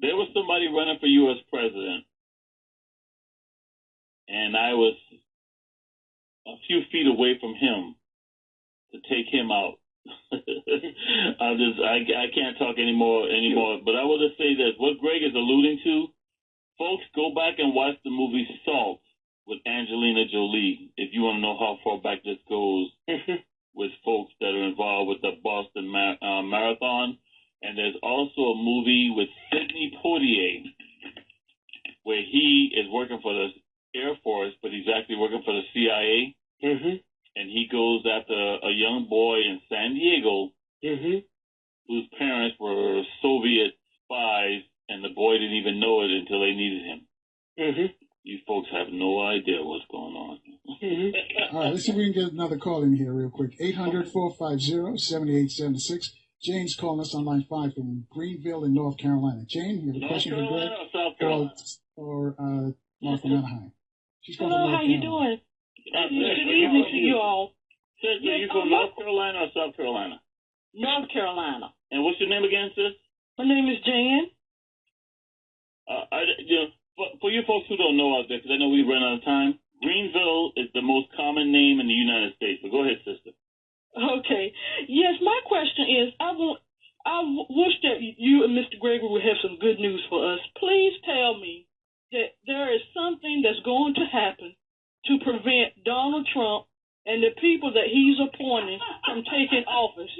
There was somebody running for U.S. president, and I was a few feet away from him to take him out. I can't talk anymore. But I will just say this: what Greg is alluding to, folks, go back and watch the movie Salt with Angelina Jolie if you want to know how far back this goes with folks that are involved with the Boston Marathon. And there's also a movie with Sidney Poitier where he is working for the Air Force, but he's actually working for the CIA. And he goes after a young boy in San Diego whose parents were Soviet spies, and the boy didn't even know it until they needed him. You folks have no idea what's going on. All right, let's see if we can get another call in here real quick. 800-450-7876. Jane's calling us on line 5 from Greenville in North Carolina. Jane, you have a question for Greg? South Carolina? Or Mark from Anaheim? She's calling Hello, from North how you Carolina. doing? Good evening to you all. Sis, are you from North Carolina or South Carolina? North Carolina. And what's your name again, sis? My name is Jan. For you folks who don't know out there, because I know we run out of time, Greenville is the most common name in the United States. So go ahead, sister. Okay. Yes, my question is, I wish that you and Mr. Gregory would have some good news for us. Please tell me that there is something that's going to happen to prevent Donald Trump and the people that he's appointing from taking office.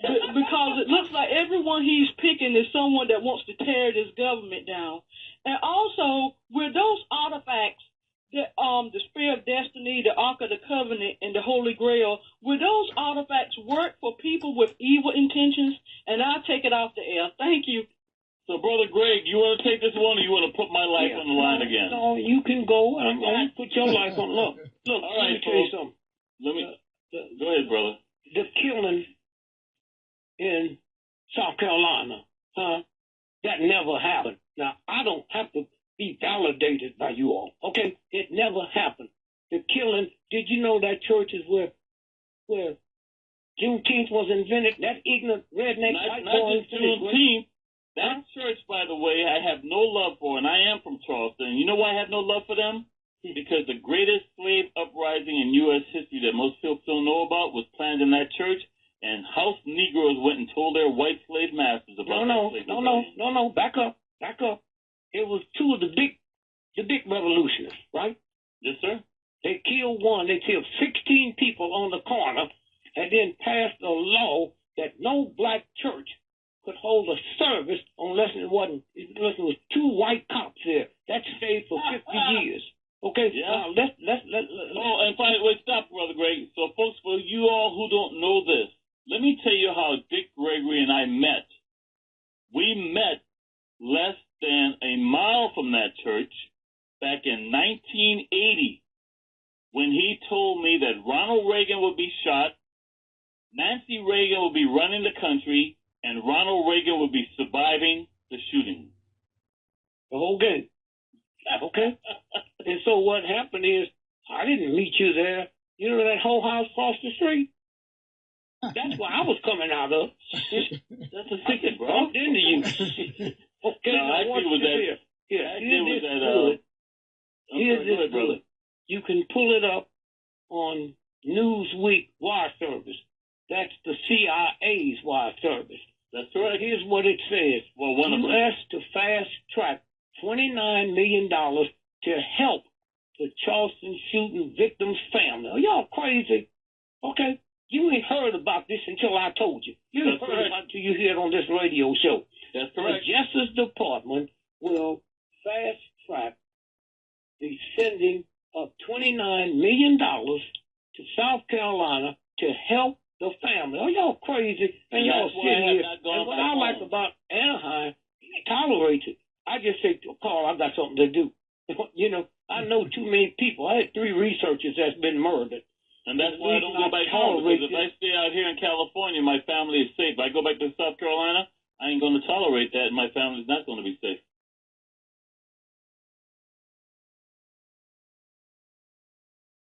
Because it looks like everyone he's picking is someone that wants to tear this government down. And also, with those artifacts, the Spear of Destiny, the Ark of the Covenant, and the Holy Grail, will those artifacts work for people with evil intentions? And I'll take it off the air. Thank you. So, Brother Greg, you want to take this one, or you want to put my life on the line again? No, you can go. I'm going to put your life on. Look, all right, let me tell you something. Go ahead, brother. The killing in South Carolina, that never happened. Now, I don't have to be validated by you all, okay? It never happened. The killing, did you know that church is where Juneteenth was invented? That ignorant redneck white not boy. just Juneteenth. That church, by the way, I have no love for, and I am from Charleston. You know why I have no love for them? Because the greatest slave uprising in U.S. history that most folks don't know about was planned in that church, and house Negroes went and told their white slave masters about No, back up. It was two of the big revolutionists, right? Yes, sir. They killed one. They killed 16 people on the corner, and then passed a law that no black church could hold a service unless it was two white cops there. That stayed for 50 years. Okay? Yeah. Let's and finally, wait, stop, Brother Greg. So, folks, for you all who don't know this, let me tell you how Dick Gregory and I met. We met less than a mile from that church back in 1980 when he told me that Ronald Reagan would be shot, Nancy Reagan would be running the country, and Ronald Reagan would be surviving the shooting. The whole game. Okay? And so what happened is, I didn't meet you there. You know that whole house across the street? That's where I was coming out of. That's a secret, bro. Bumped into you. Okay, no, now watch this here. Here's this good. You can pull it up on Newsweek wire service. That's the CIA's wire service. That's right. Here's what it says. Well, one of them. U.S. to fast track $29 million to help the Charleston shooting victim's family. Are y'all crazy? Okay. You ain't heard about this until I told you. You ain't heard about it until you hear it on this radio show. That's correct. The Justice Department will fast track the sending of $29 million to South Carolina to help the family. Are y'all crazy? And y'all sitting here. And what I like about Anaheim, he tolerates it. I just say, Carl, I got something to do. You know, I know too many people. I had 3 researchers that's been murdered. And that's why I don't go back home, because if I stay out here in California, my family is safe. If I go back to South Carolina, I ain't going to tolerate that, and my family's not going to be safe.